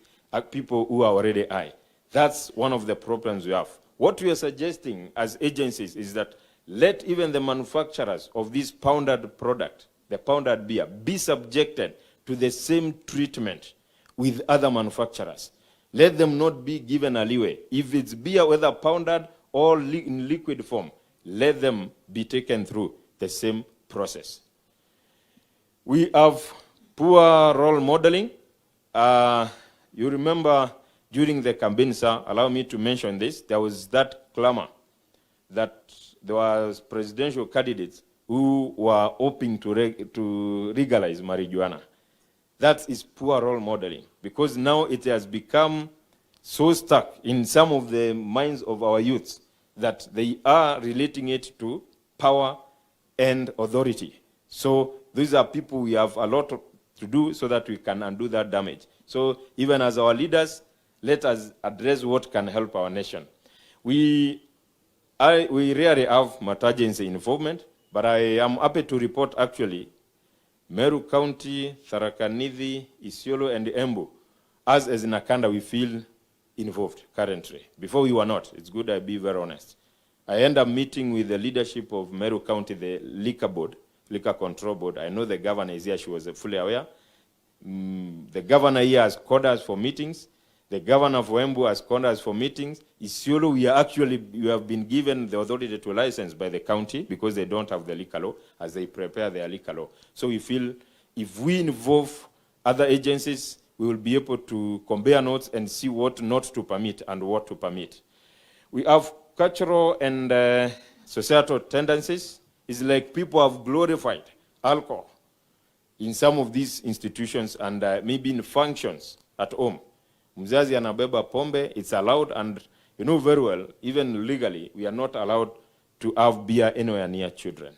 people who are already high. That's one of the problems we have. What we are suggesting as agencies is that let even the manufacturers of this pounded product, the pounded beer, be subjected to the same treatment with other manufacturers. Let them not be given a leeway. If it's beer, whether pounded or in liquid form, let them be taken through the same process. We have poor role modeling. You remember during the campaign, sir, allow me to mention this, there was that clamor that there was presidential candidates who were hoping to legalize marijuana. That is poor role modeling, because now it has become so stuck in some of the minds of our youths that they are relating it to power and authority. So these are people we have a lot to do so that we can undo that damage. So even as our leaders, let us address what can help our nation. We rarely have emergency involvement, but I am happy to report actually Meru County, Tharaka, Nthi, Isiolo, and Embu, as Nakanda, we feel involved currently. Before we were not. It's good I be very honest. I end up meeting with the leadership of Meru County, the liquor board, liquor control board. I know the governor is here. She was fully aware. The governor here has called us for meetings. The governor of Embu has called us for meetings. Isiolo, we have been given the authority to license by the county because they don't have the liquor law as they prepare their liquor law. So we feel if we involve other agencies, we will be able to compare notes and see what not to permit and what to permit. We have cultural and societal tendencies. It's like people have glorified alcohol in some of these institutions and maybe in functions at home. Mzazi anabeba pombe, it's allowed, and you know very well, even legally, we are not allowed to have beer anywhere near children.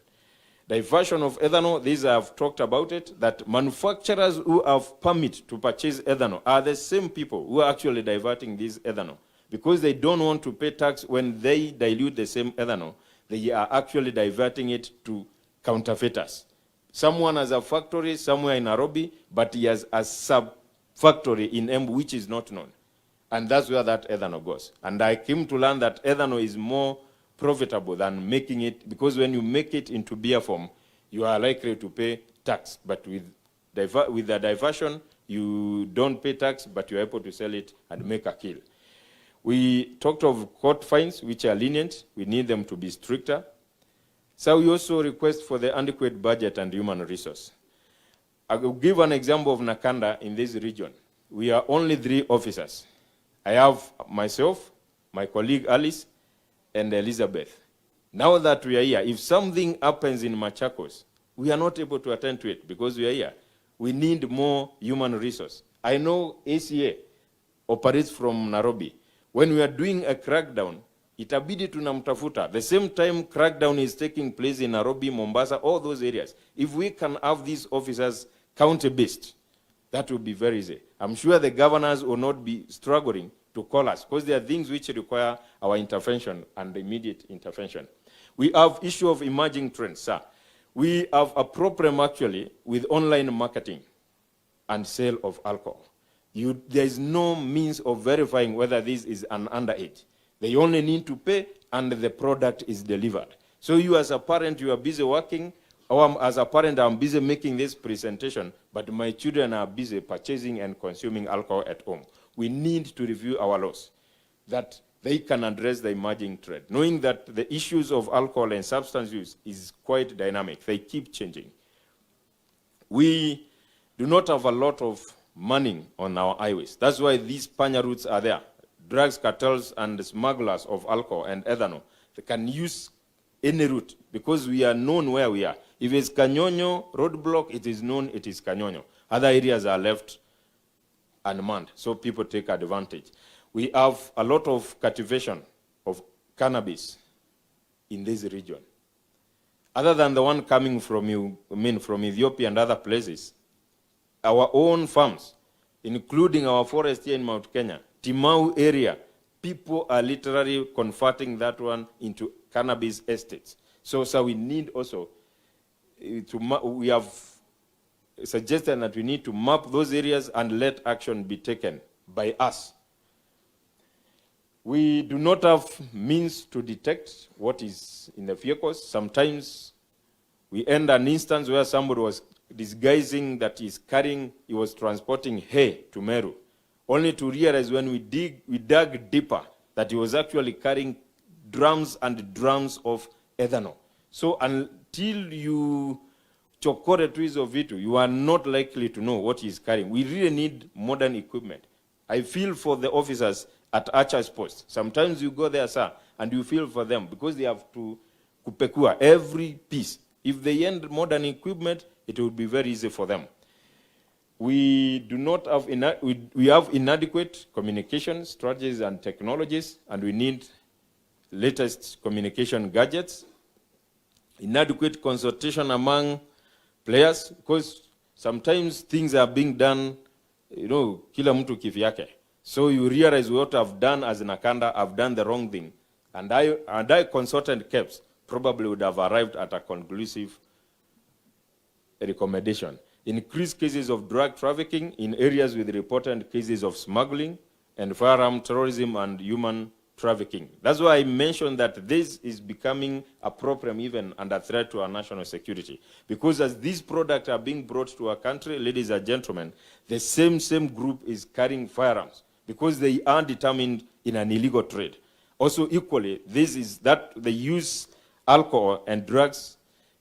Diversion of ethanol, these I have talked about it, that manufacturers who have permit to purchase ethanol are the same people who are actually diverting this ethanol. Because they don't want to pay tax when they dilute the same ethanol, they are actually diverting it to counterfeiters. Someone has a factory somewhere in Nairobi, but he has a sub-factory in Embu which is not known. And that's where that ethanol goes. And I came to learn that ethanol is more profitable than making it, because when you make it into beer form, you are likely to pay tax. But with the diversion, you don't pay tax, but you're able to sell it and make a kill. We talked of court fines, which are lenient. We need them to be stricter. So we also request for the adequate budget and human resource. I will give an example of Nakanda in this region. We are only 3 officers. I have myself, my colleague Alice, and Elizabeth. Now that we are here, if something happens in Machakos, we are not able to attend to it because we are here. We need more human resource. I know ACA operates from Nairobi. When we are doing a crackdown, itabidi tunamtafuta. The same time crackdown is taking place in Nairobi, Mombasa, all those areas. If we can have these officers county-based, that will be very easy. I'm sure the governors will not be struggling to call us because there are things which require our intervention and immediate intervention. We have issue of emerging trends, sir. We have a problem actually with online marketing and sale of alcohol. There is no means of verifying whether this is an underage. They only need to pay and the product is delivered. So you as a parent, you are busy working, or as a parent, I'm busy making this presentation, but my children are busy purchasing and consuming alcohol at home. We need to review our laws that they can address the emerging trend, knowing that the issues of alcohol and substance use is quite dynamic. They keep changing. We do not have a lot of money on our highways. That's why these panya routes are there. Drugs cartels and smugglers of alcohol and ethanol, they can use any route because we are known where we are. If it's Kanyonyo roadblock, it is known it is Kanyonyo. Other areas are left unmanned, so people take advantage. We have a lot of cultivation of cannabis in this region. Other than the one coming from from Ethiopia and other places, our own farms, including our forest here in Mount Kenya, Timau area, people are literally converting that one into cannabis estates. So we need also we have suggested that we need to map those areas and let action be taken by us. We do not have means to detect what is in the vehicles. Sometimes we end an instance where somebody was disguising that he was transporting hay to Meru, only to realize when we dug deeper that he was actually carrying drums and drums of ethanol. So until you chokore tuizo of vitu, you are not likely to know what he's carrying. We really need modern equipment. I feel for the officers at Archer's Post. Sometimes you go there, sir, and you feel for them because they have to kupekua every piece. If they end modern equipment, it will be very easy for them. We do not have we have inadequate communication strategies and technologies, and we need latest communication gadgets. Inadequate consultation among players, because sometimes things are being done, kila mtu kivyake. So you realize what I've done as Nakanda, I've done the wrong thing. And I consultant KEPS probably would have arrived at a conclusive recommendation. Increased cases of drug trafficking in areas with reported cases of smuggling and firearm terrorism and human trafficking. That's why I mentioned that this is becoming a problem even under threat to our national security. Because as these products are being brought to our country, ladies and gentlemen, the same group is carrying firearms because they are determined in an illegal trade. Also equally, this is that they use alcohol and drugs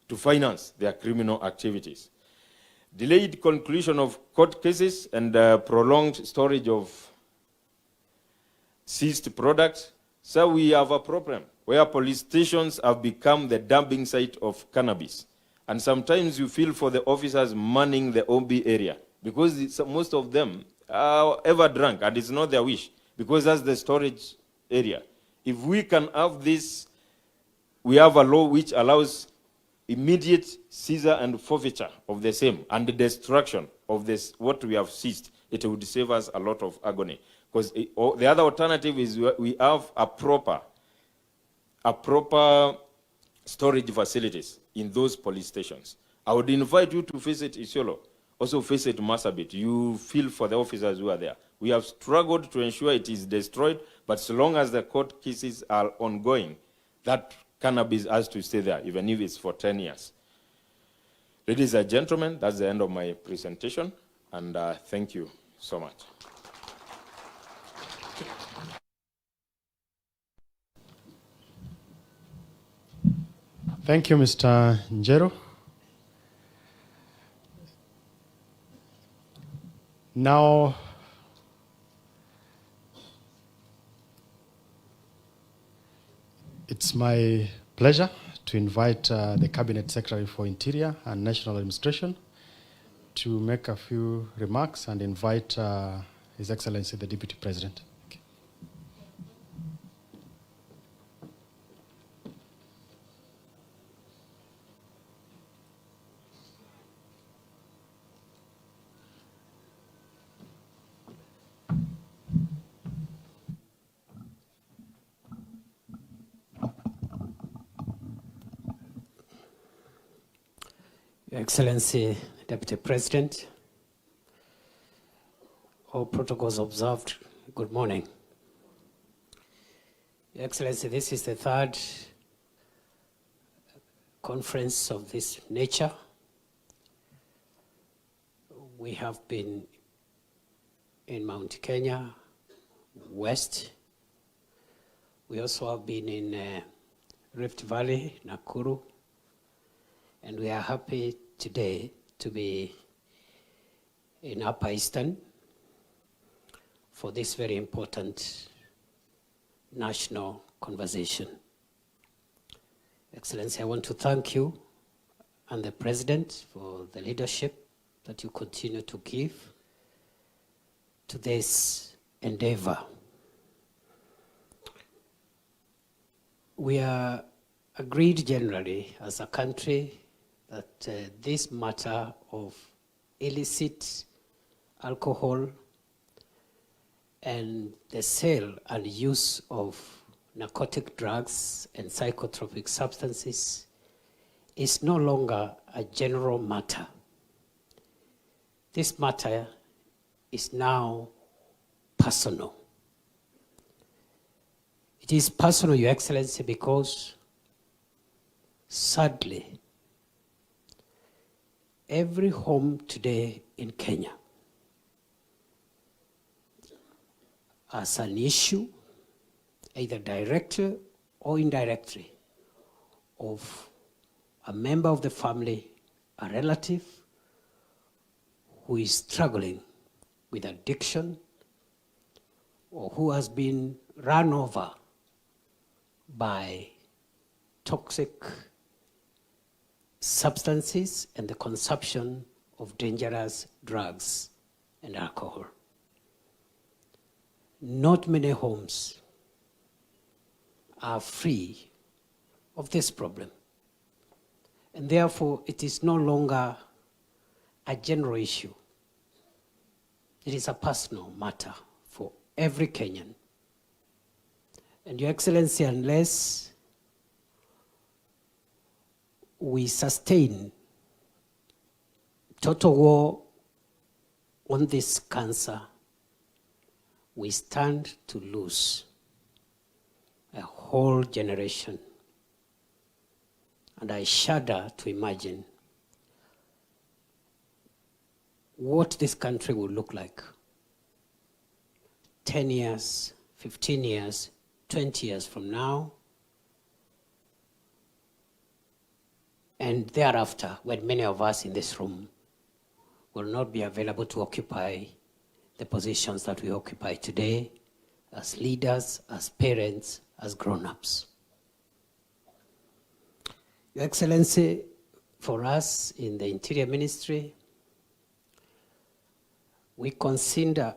to finance their criminal activities. Delayed conclusion of court cases and prolonged storage of seized products. So we have a problem where police stations have become the dumping site of cannabis. And sometimes you feel for the officers manning the OB area because most of them are ever drunk and it's not their wish because that's the storage area. If we can have this, we have a law which allows immediate seizure and forfeiture of the same and the destruction of this, what we have seized. It would save us a lot of agony. Because the other alternative is we have a proper storage facilities in those police stations. I would invite you to visit Isiolo, also visit Marsabit. You feel for the officers who are there. We have struggled to ensure it is destroyed, but so long as the court cases are ongoing, that cannabis has to stay there, even if it's for 10 years. Ladies and gentlemen, that's the end of my presentation, and thank you so much.
Thank you, Mr. Njero. Now, it's my pleasure to invite the Cabinet Secretary for Interior and National Administration to make a few remarks and invite His Excellency the Deputy President. Okay.
Your Excellency, Deputy President, all protocols observed, good morning. Your Excellency, this is the third conference of this nature. We have been in Mount Kenya, West. We also have been in Rift Valley, Nakuru, and we are happy today to be in Upper Eastern for this very important national conversation. Excellency, I want to thank you and the President for the leadership that you continue to give to this endeavor. We are agreed generally as a country that this matter of illicit alcohol and the sale and use of narcotic drugs and psychotropic substances is no longer a general matter. This matter is now personal. It is personal, Your Excellency, because sadly, every home today in Kenya has an issue, either directly or indirectly, of a member of the family, a relative, who is struggling with addiction or who has been run over by toxic substances and the consumption of dangerous drugs and alcohol. Not many homes are free of this problem. And therefore, it is no longer a general issue. It is a personal matter for every Kenyan. And Your Excellency, unless we sustain total war on this cancer, we stand to lose a whole generation. And I shudder to imagine what this country will look like 10 years, 15 years, 20 years from now, and thereafter, when many of us in this room will not be available to occupy the positions that we occupy today as leaders, as parents, as grown-ups. Your Excellency, for us in the Interior Ministry, we consider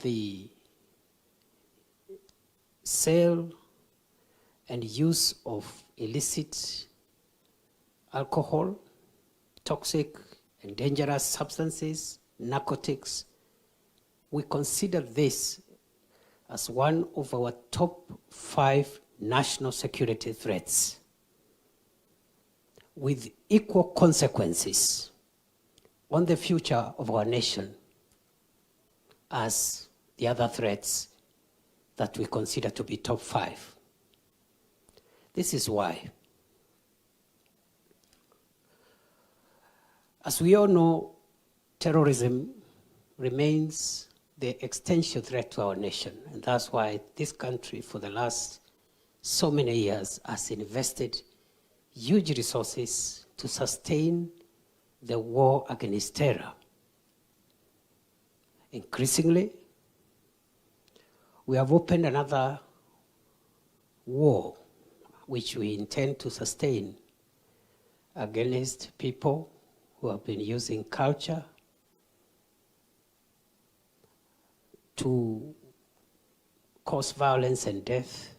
the sale and use of illicit alcohol, toxic and dangerous substances, narcotics. We consider this as one of our top 5 national security threats, with equal consequences on the future of our nation as the other threats that we consider to be top 5. This is why, as we all know, terrorism remains the existential threat to our nation, and that's why this country for the last so many years has invested huge resources to sustain the war against terror. Increasingly, we have opened another war which we intend to sustain against people who have been using culture to cause violence and death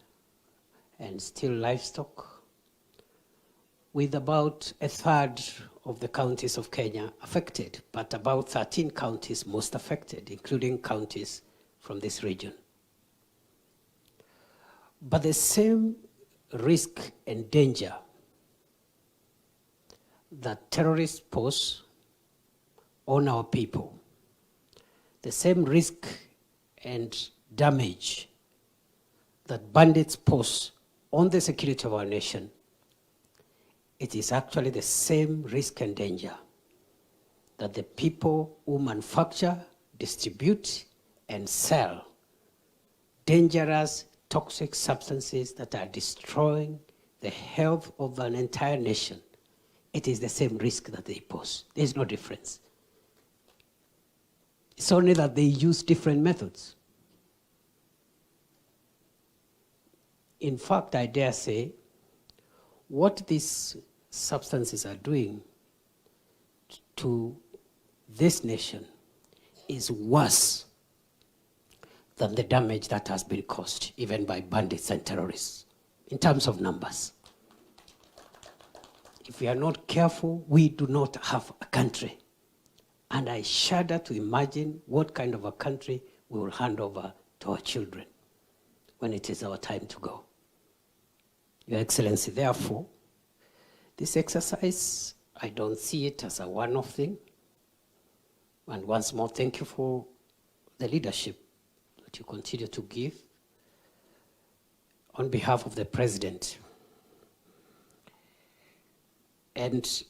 and steal livestock, with about a third of the counties of Kenya affected, but about 13 counties most affected, including counties from this region. But the same risk and danger that terrorists pose on our people, the same risk and damage that bandits pose on the security of our nation, it is actually the same risk and danger that the people who manufacture, distribute, and sell dangerous, toxic substances that are destroying the health of an entire nation. It is the same risk that they pose. There's no difference. It's only that they use different methods. In fact, I dare say, what these substances are doing to this nation is worse than the damage that has been caused, even by bandits and terrorists, in terms of numbers. If we are not careful, we do not have a country. And I shudder to imagine what kind of a country we will hand over to our children when it is our time to go. Your Excellency, therefore, this exercise, I don't see it as a one-off thing. And once more, thank you for the leadership that you continue to give on behalf of the President. And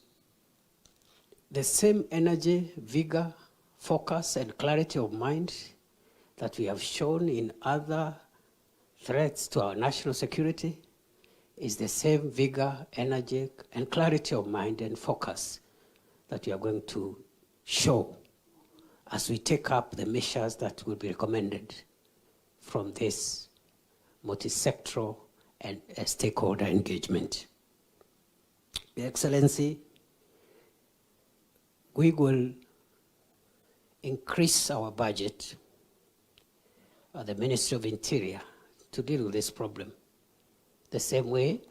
the same energy, vigor, focus, and clarity of mind that we have shown in other threats to our national security is the same vigor, energy, and clarity of mind and focus that we are going to show as we take up the measures that will be recommended from this multi-sectoral and stakeholder engagement. Your Excellency, we will increase our budget at the Ministry of Interior to deal with this problem. The same way,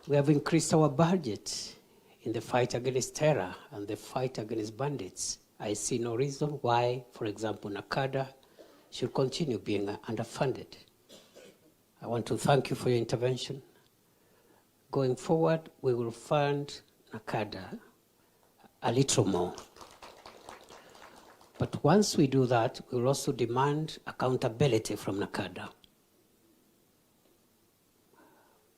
we have increased our budget in the fight against terror and the fight against bandits. I see no reason why, for example, NACADA should continue being underfunded. I want to thank you for your intervention. Going forward, we will fund NACADA a little more. But once we do that, we'll also demand accountability from NACADA.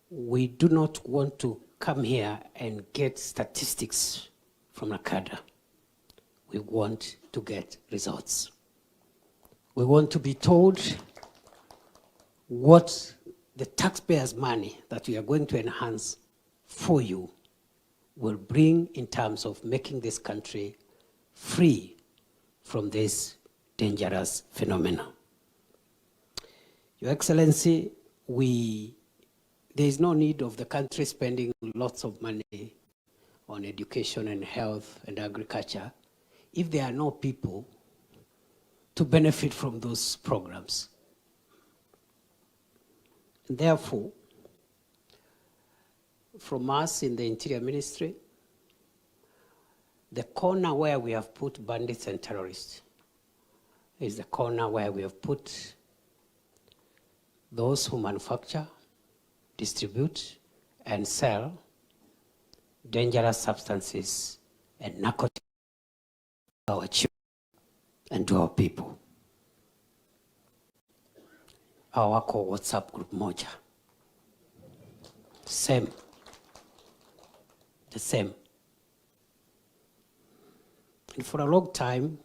We do not want to come here and get statistics from NACADA. We want to get results. We want to be told what the taxpayers' money that we are going to enhance for you will bring in terms of making this country free from this dangerous phenomenon. Your Excellency, there is no need of the country spending lots of money on education and health and agriculture if there are no people to benefit from those programs. And therefore, from us in the Interior Ministry, the corner where we have put bandits and terrorists is the corner where we have put those who manufacture, distribute, and sell dangerous substances and narcotics to our children and to our people. Our wako WhatsApp group moja. The same. And for a long time,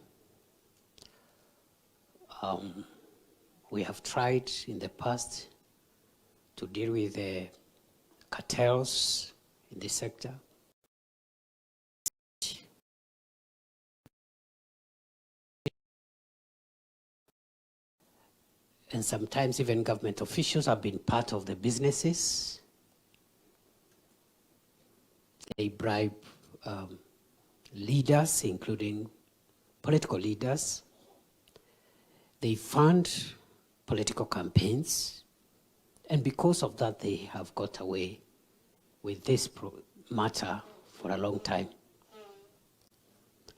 we have tried in the past to deal with the cartels in this sector. And sometimes even government officials have been part of the businesses. They bribe leaders, including political leaders. They fund political campaigns. And because of that, they have got away with this matter for a long time.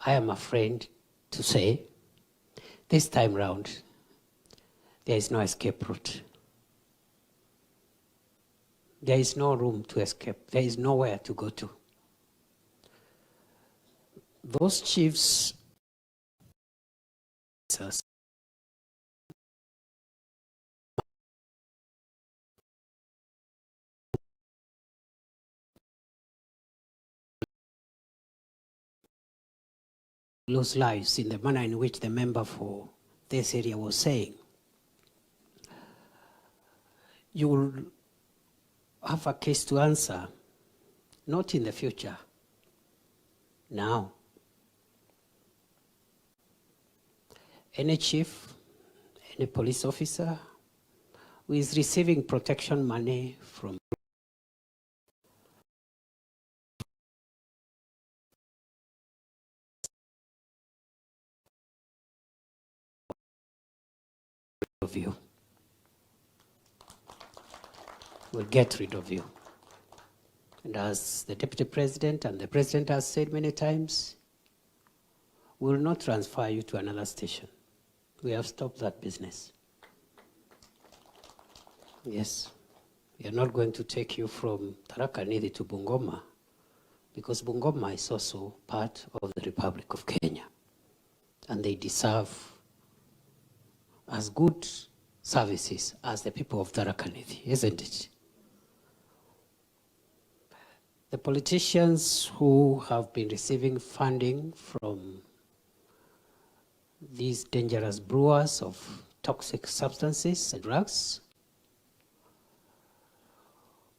I am afraid to say, this time round, there is no escape route. There is no room to escape. There is nowhere to go to. Those chiefs lose lives in the manner in which the member for this area was saying. You will have a case to answer, not in the future, now. Any chief, any police officer who is receiving protection money from of you will get rid of you. And as the Deputy President and the President has said many times, we will not transfer you to another station. We have stopped that business. Yes, we are not going to take you from Tharaka Nthi to Bungoma, because Bungoma is also part of the Republic of Kenya, and they deserve as good services as the people of Tharaka Nthi, isn't it? The politicians who have been receiving funding from these dangerous brewers of toxic substances and drugs,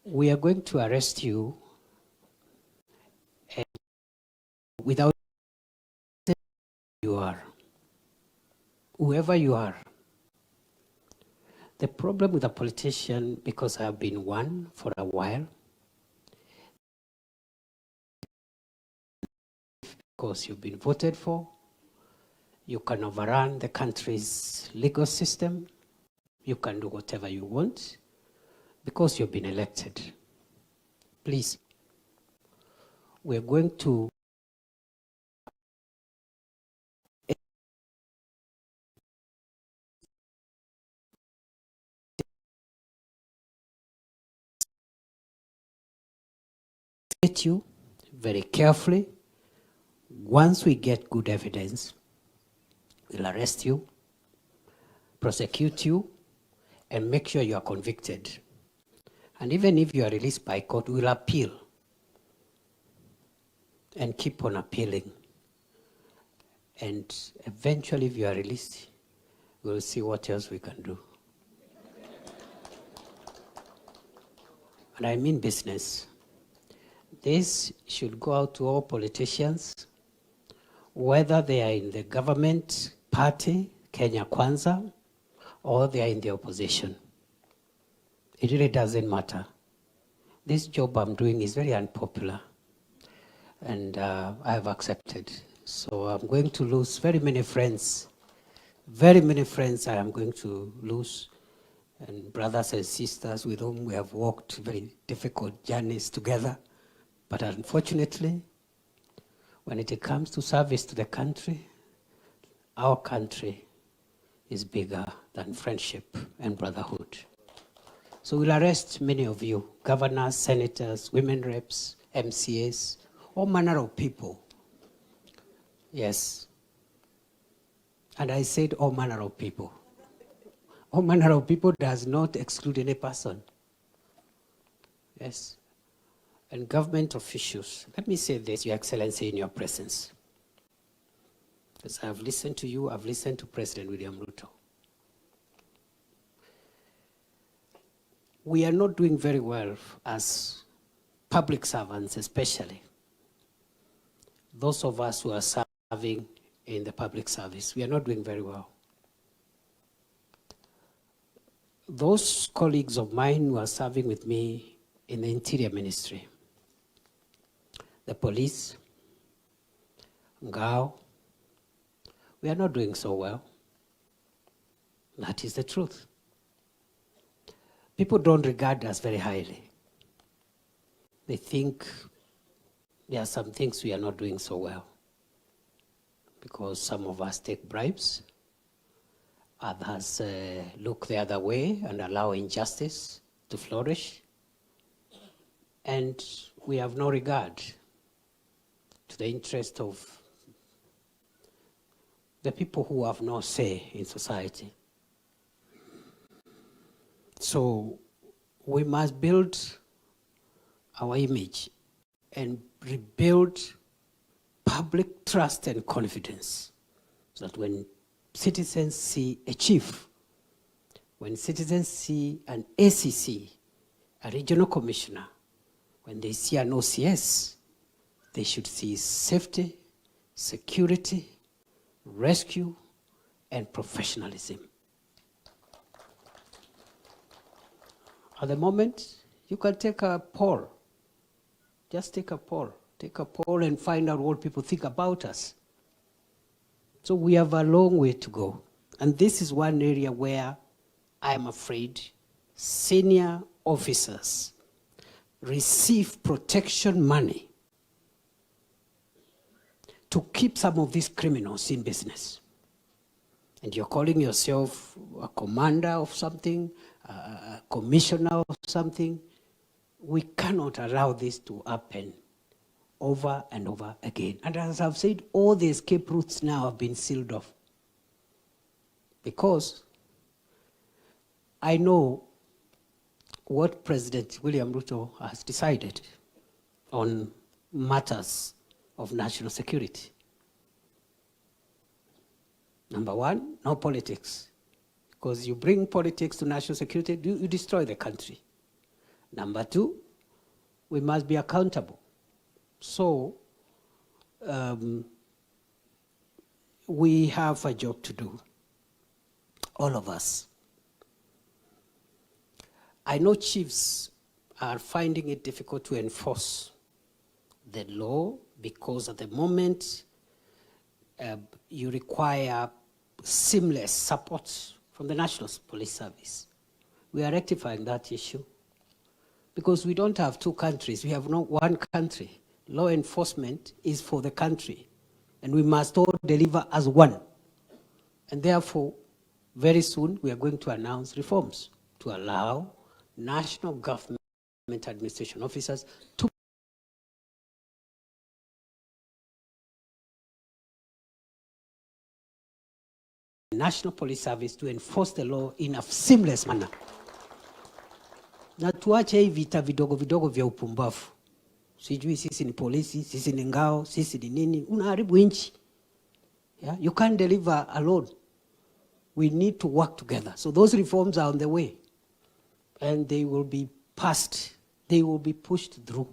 we are going to arrest you and without you are, whoever you are. The problem with a politician, because I have been one for a while, because you've been voted for, you can overrun the country's legal system, you can do whatever you want, because you've been elected. Please, we're going to get you very carefully. Once we get good evidence, We'll arrest you, prosecute you, and make sure you are convicted. And even if you are released by court, we'll appeal and keep on appealing. And eventually, if you are released, we'll see what else we can do. And I mean business. This should go out to all politicians, whether they are in the government party, Kenya Kwanza, or they are in the opposition. It really doesn't matter. This job I'm doing is very unpopular, and I have accepted. So I'm going to lose very many friends. Very many friends I am going to lose, and brothers and sisters with whom we have walked very difficult journeys together. But unfortunately, when it comes to service to the country, our country is bigger than friendship and brotherhood. So we'll arrest many of you, governors, senators, women reps, MCAs, all manner of people. Yes. And I said all manner of people. All manner of people does not exclude any person. Yes. And government officials, let me say this, Your Excellency, in your presence. As I've listened to you, I've listened to President William Ruto. We are not doing very well as public servants, especially those of us who are serving in the public service. We are not doing very well. Those colleagues of mine who are serving with me in the Interior Ministry, the police, Ngao, we are not doing so well. That is the truth. People don't regard us very highly. They think there are some things we are not doing so well, because some of us take bribes, others look the other way and allow injustice to flourish, and we have no regard to the interest of the people who have no say in society. So we must build our image and rebuild public trust and confidence, so that when citizens see a chief, when citizens see an ACC, a regional commissioner, when they see an OCS, they should see safety, security, rescue, and professionalism. At the moment, you can take a poll. Just take a poll. Take a poll and find out what people think about us. So we have a long way to go. And this is one area where I am afraid senior officers receive protection money to keep some of these criminals in business. And you're calling yourself a commander of something, a commissioner of something. We cannot allow this to happen over and over again. And as I've said, all the escape routes now have been sealed off. Because I know what President William Ruto has decided on matters of national security. Number one, no politics. Because you bring politics to national security, you destroy the country. Number two, we must be accountable. So we have a job to do, all of us. I know chiefs are finding it difficult to enforce the law because at the moment you require seamless support from the National Police Service. We are rectifying that issue because we don't have two countries. We have no one country. Law enforcement is for the country, and we must all deliver as one. And therefore, very soon we are going to announce reforms to allow national government administration officers to National Police Service to enforce the law in a seamless manner. Na tuache hii vita vidogo vidogo vya upumbavu. Sijui sisi ni polisi, sisi ni ngao, sisi ni nini. Unaharibu nchi. Yeah? You can't deliver alone. We need to work together. So those reforms are on the way. And they will be passed. They will be pushed through.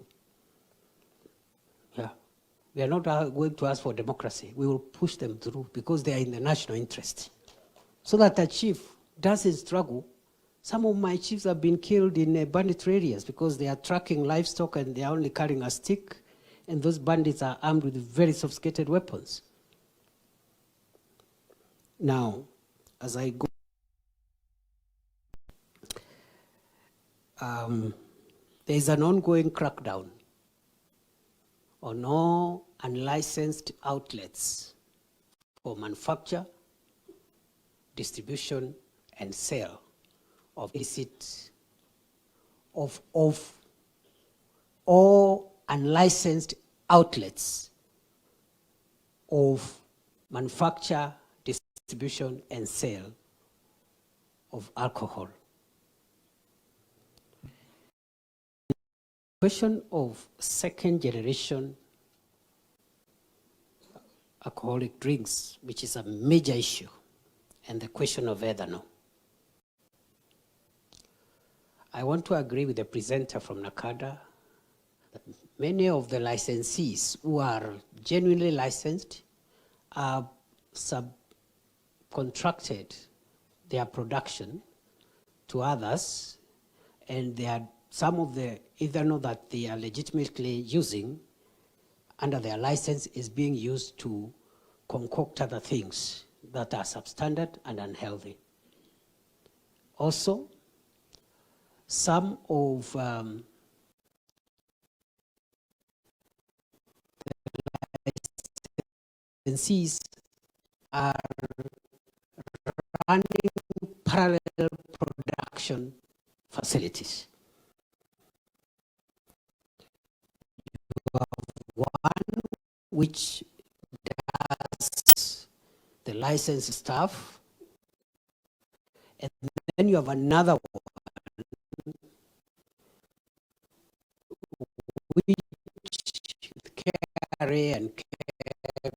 Yeah. We are not going to ask for democracy. We will push them through because they are in the national interest. So that a chief doesn't struggle. Some of my chiefs have been killed in bandit areas because they are tracking livestock and they are only carrying a stick, and those bandits are armed with very sophisticated weapons. Now, as I go, there is an ongoing crackdown on all unlicensed outlets for manufacture, distribution, and sale of illicit, of all unlicensed outlets of manufacture, distribution, and sale of alcohol. Question of second generation alcoholic drinks, which is a major issue, and the question of ethanol. I want to agree with the presenter from Nakada that many of the licensees who are genuinely licensed are subcontracted their production to others, and they are some of the ethanol that they are legitimately using under their license is being used to concoct other things that are substandard and unhealthy. Also, some of the licensees are running parallel production facilities. You have one which does the licensed stuff, and then you have another one which KRA and KEBS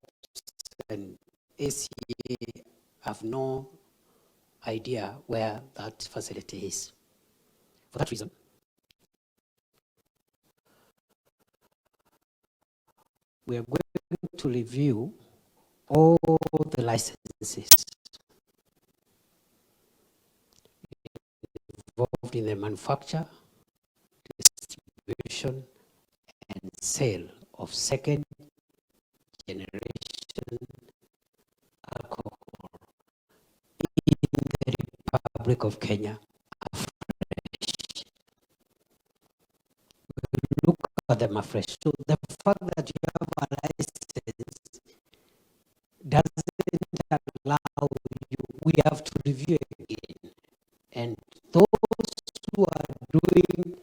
and ACA have no idea where that facility is. For that reason, we are going to review all the licenses involved in the manufacture, distribution, and sale of second generation alcohol in the Republic of Kenya. Look at them afresh. So the fact that you have a license doesn't allow you, we have to review again. And those who are doing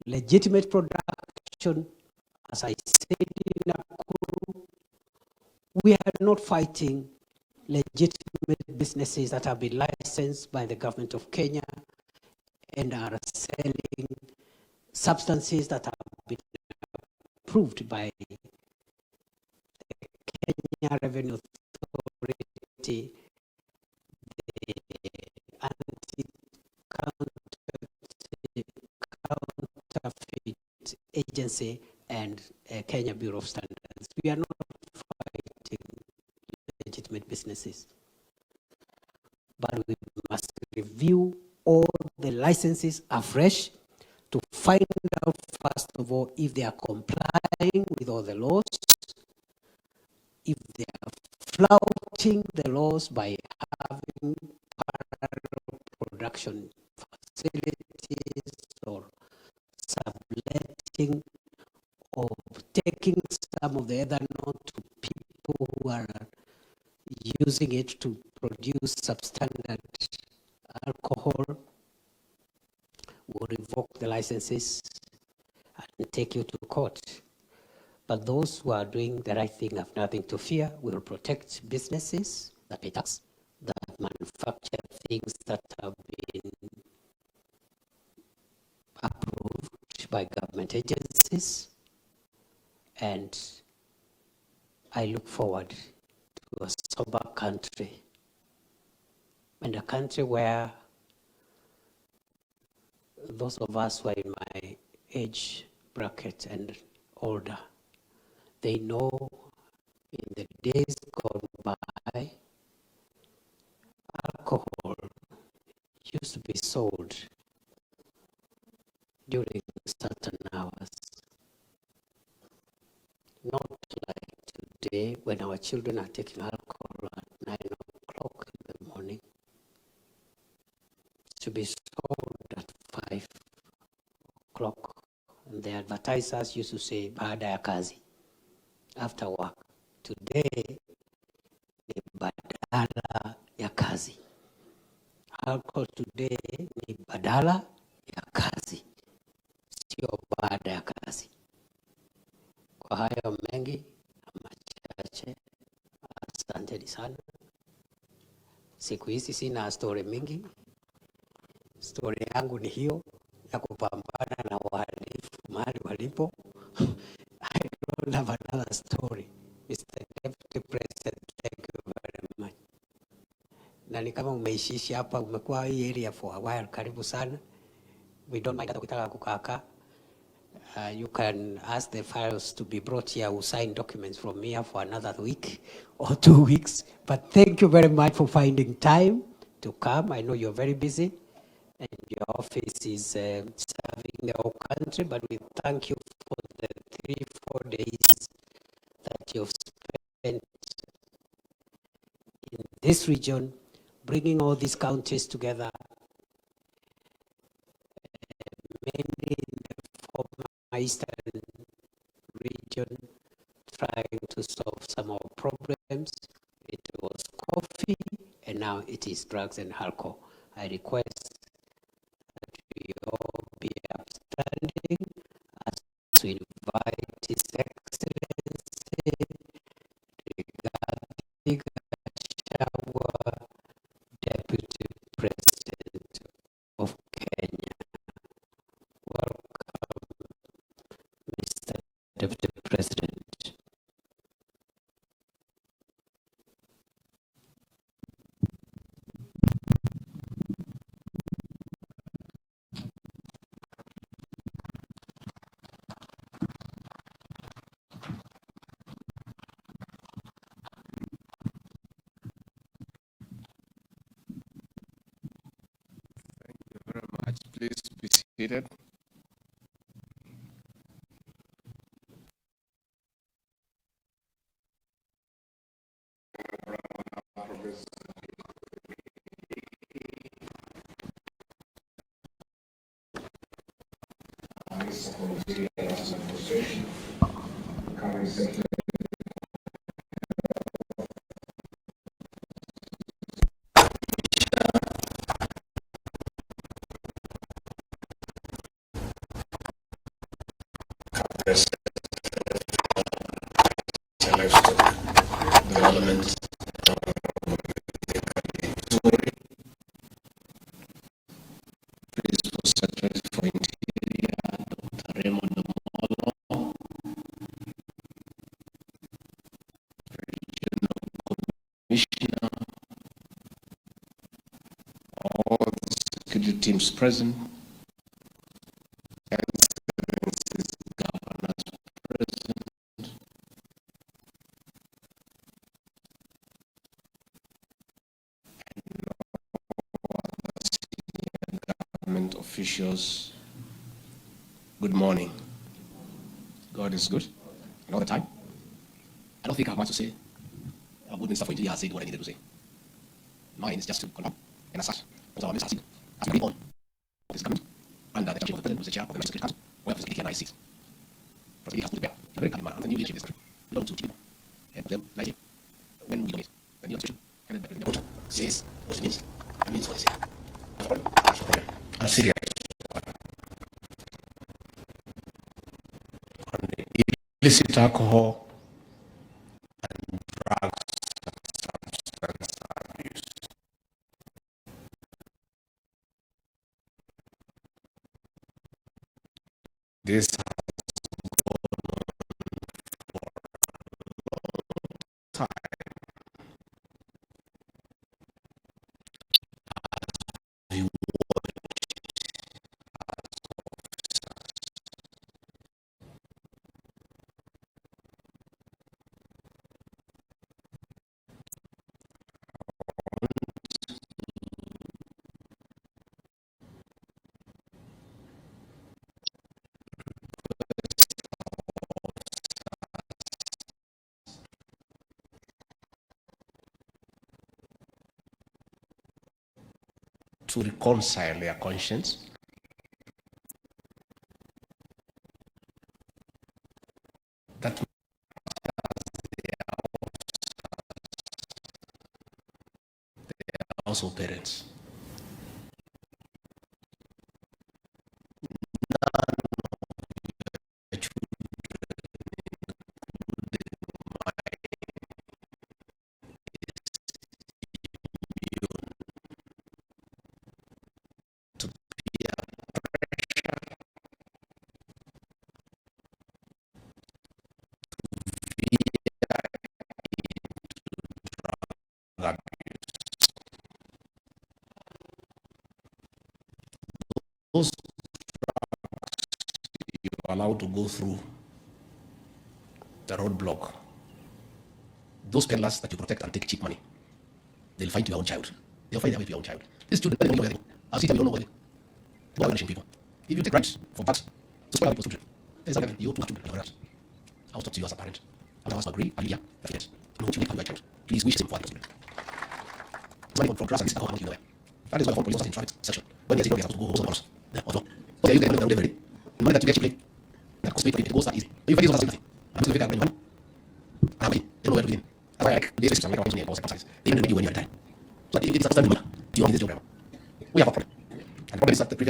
legitimate production, as I said in Nakuru, we are not fighting legitimate businesses that have been licensed by the government of Kenya and are selling substances that have been approved by the Kenya Revenue Authority, the Anti-Counterfeit Agency, and Kenya Bureau of Standards. We are not fighting legitimate businesses, but we must review all the licenses afresh to find out, first of all, if they are complying with all the laws, if they are flouting the laws by having parallel production facilities or subletting or taking some of the ethanol to people who are using it to produce substandard alcohol. Will revoke the licenses and take you to court. But those who are doing the right thing have nothing to fear. We will protect businesses that pay tax. manufacture things that have been approved by government agencies, and I look forward to a sober country, and a country where those of us who are in my age bracket and older, they know in the days gone by, alcohol used to be sold during certain hours. Not like today when our children are taking alcohol at 9 o'clock in the morning. To be sold at 5 o'clock. And the advertisers used to say, baada ya kazi, after work. Today, ni badala ya kazi. Alcohol today ni badala ya kazi, sio baada ya kazi. Kwa hayo mengi na machache, asanteni sana. Siku hizi sina story mingi. Story yangu ni hiyo ya kupambana na wahalifu mahali walipo. I don't have another story. Mr. Deputy President, thank you very much. Na ni kama umeishishi hapa, umekuwa hii area for a while, karibu sana. We don't mind ukitaka kukaa. You can ask the files to be brought here. We'll sign documents from here for another week or 2 weeks. But thank you very much for finding time to come. I know you're very busy and your office is serving the whole country, but we thank you for the 3-4 days that you've spent in this region, bringing all these counties together, mainly in the former Eastern region, trying to solve some of our problems. It was coffee, and now it is drugs and alcohol. I request that we all be upstanding as we invite His Excellency Rigathi Gachagua, Deputy President of Kenya. Welcome, Mr. Deputy President.
Please be seated. Development. Principal Secretary for Interior, Dr. Raymond Molo, Regional Commissioner, all the security teams present, Excellencies, governors present, government officials, good morning. God is good, and all the time. I don't think I have much to say. Our good minister for Interior has said what I needed to say. Mine is just to confirm and assert what our minister has said as we go on this government under the chairmanship of the president, who is the chair of the National Security Council, where the Kindiki and I sit. Security has put to bear a very kind man and the new leadership in this country. We don't to keep them and put them like when we donate the new administration and then the vote says what it means and means what they say. That's a problem. That's a problem. I'm serious. On the illicit alcohol and drugs and substance abuse. This time you to reconcile their conscience. That they are also parents. Those you are allowed to go through the roadblock. Those peddlers that you protect and take cheap money, they'll find your own child. They'll find their way to your own child. These children, they don't know where they go. I'll see them, you don't know where they go. Why are punishing people? If you take bribes for bucks to spoil people's children, there's nothing. You owe too much children. I'll talk to you as a parent. I'll ask to agree. I'll yeah, yes. No, you make your child. Please wish him for the children. It's money from grass and this is how much you know. That is why the police in private section. When they have to go home or so. So you get money every day. The money that you get cheaply, that costs me for it goes that easy. If you find this nothing, I'm still figure out money. I'm you know where to begin. That's why this is like engineer or emphasize. They even make you when you retire. So if it's a standing money, do you own this job? We have a problem. And the problem is that the previous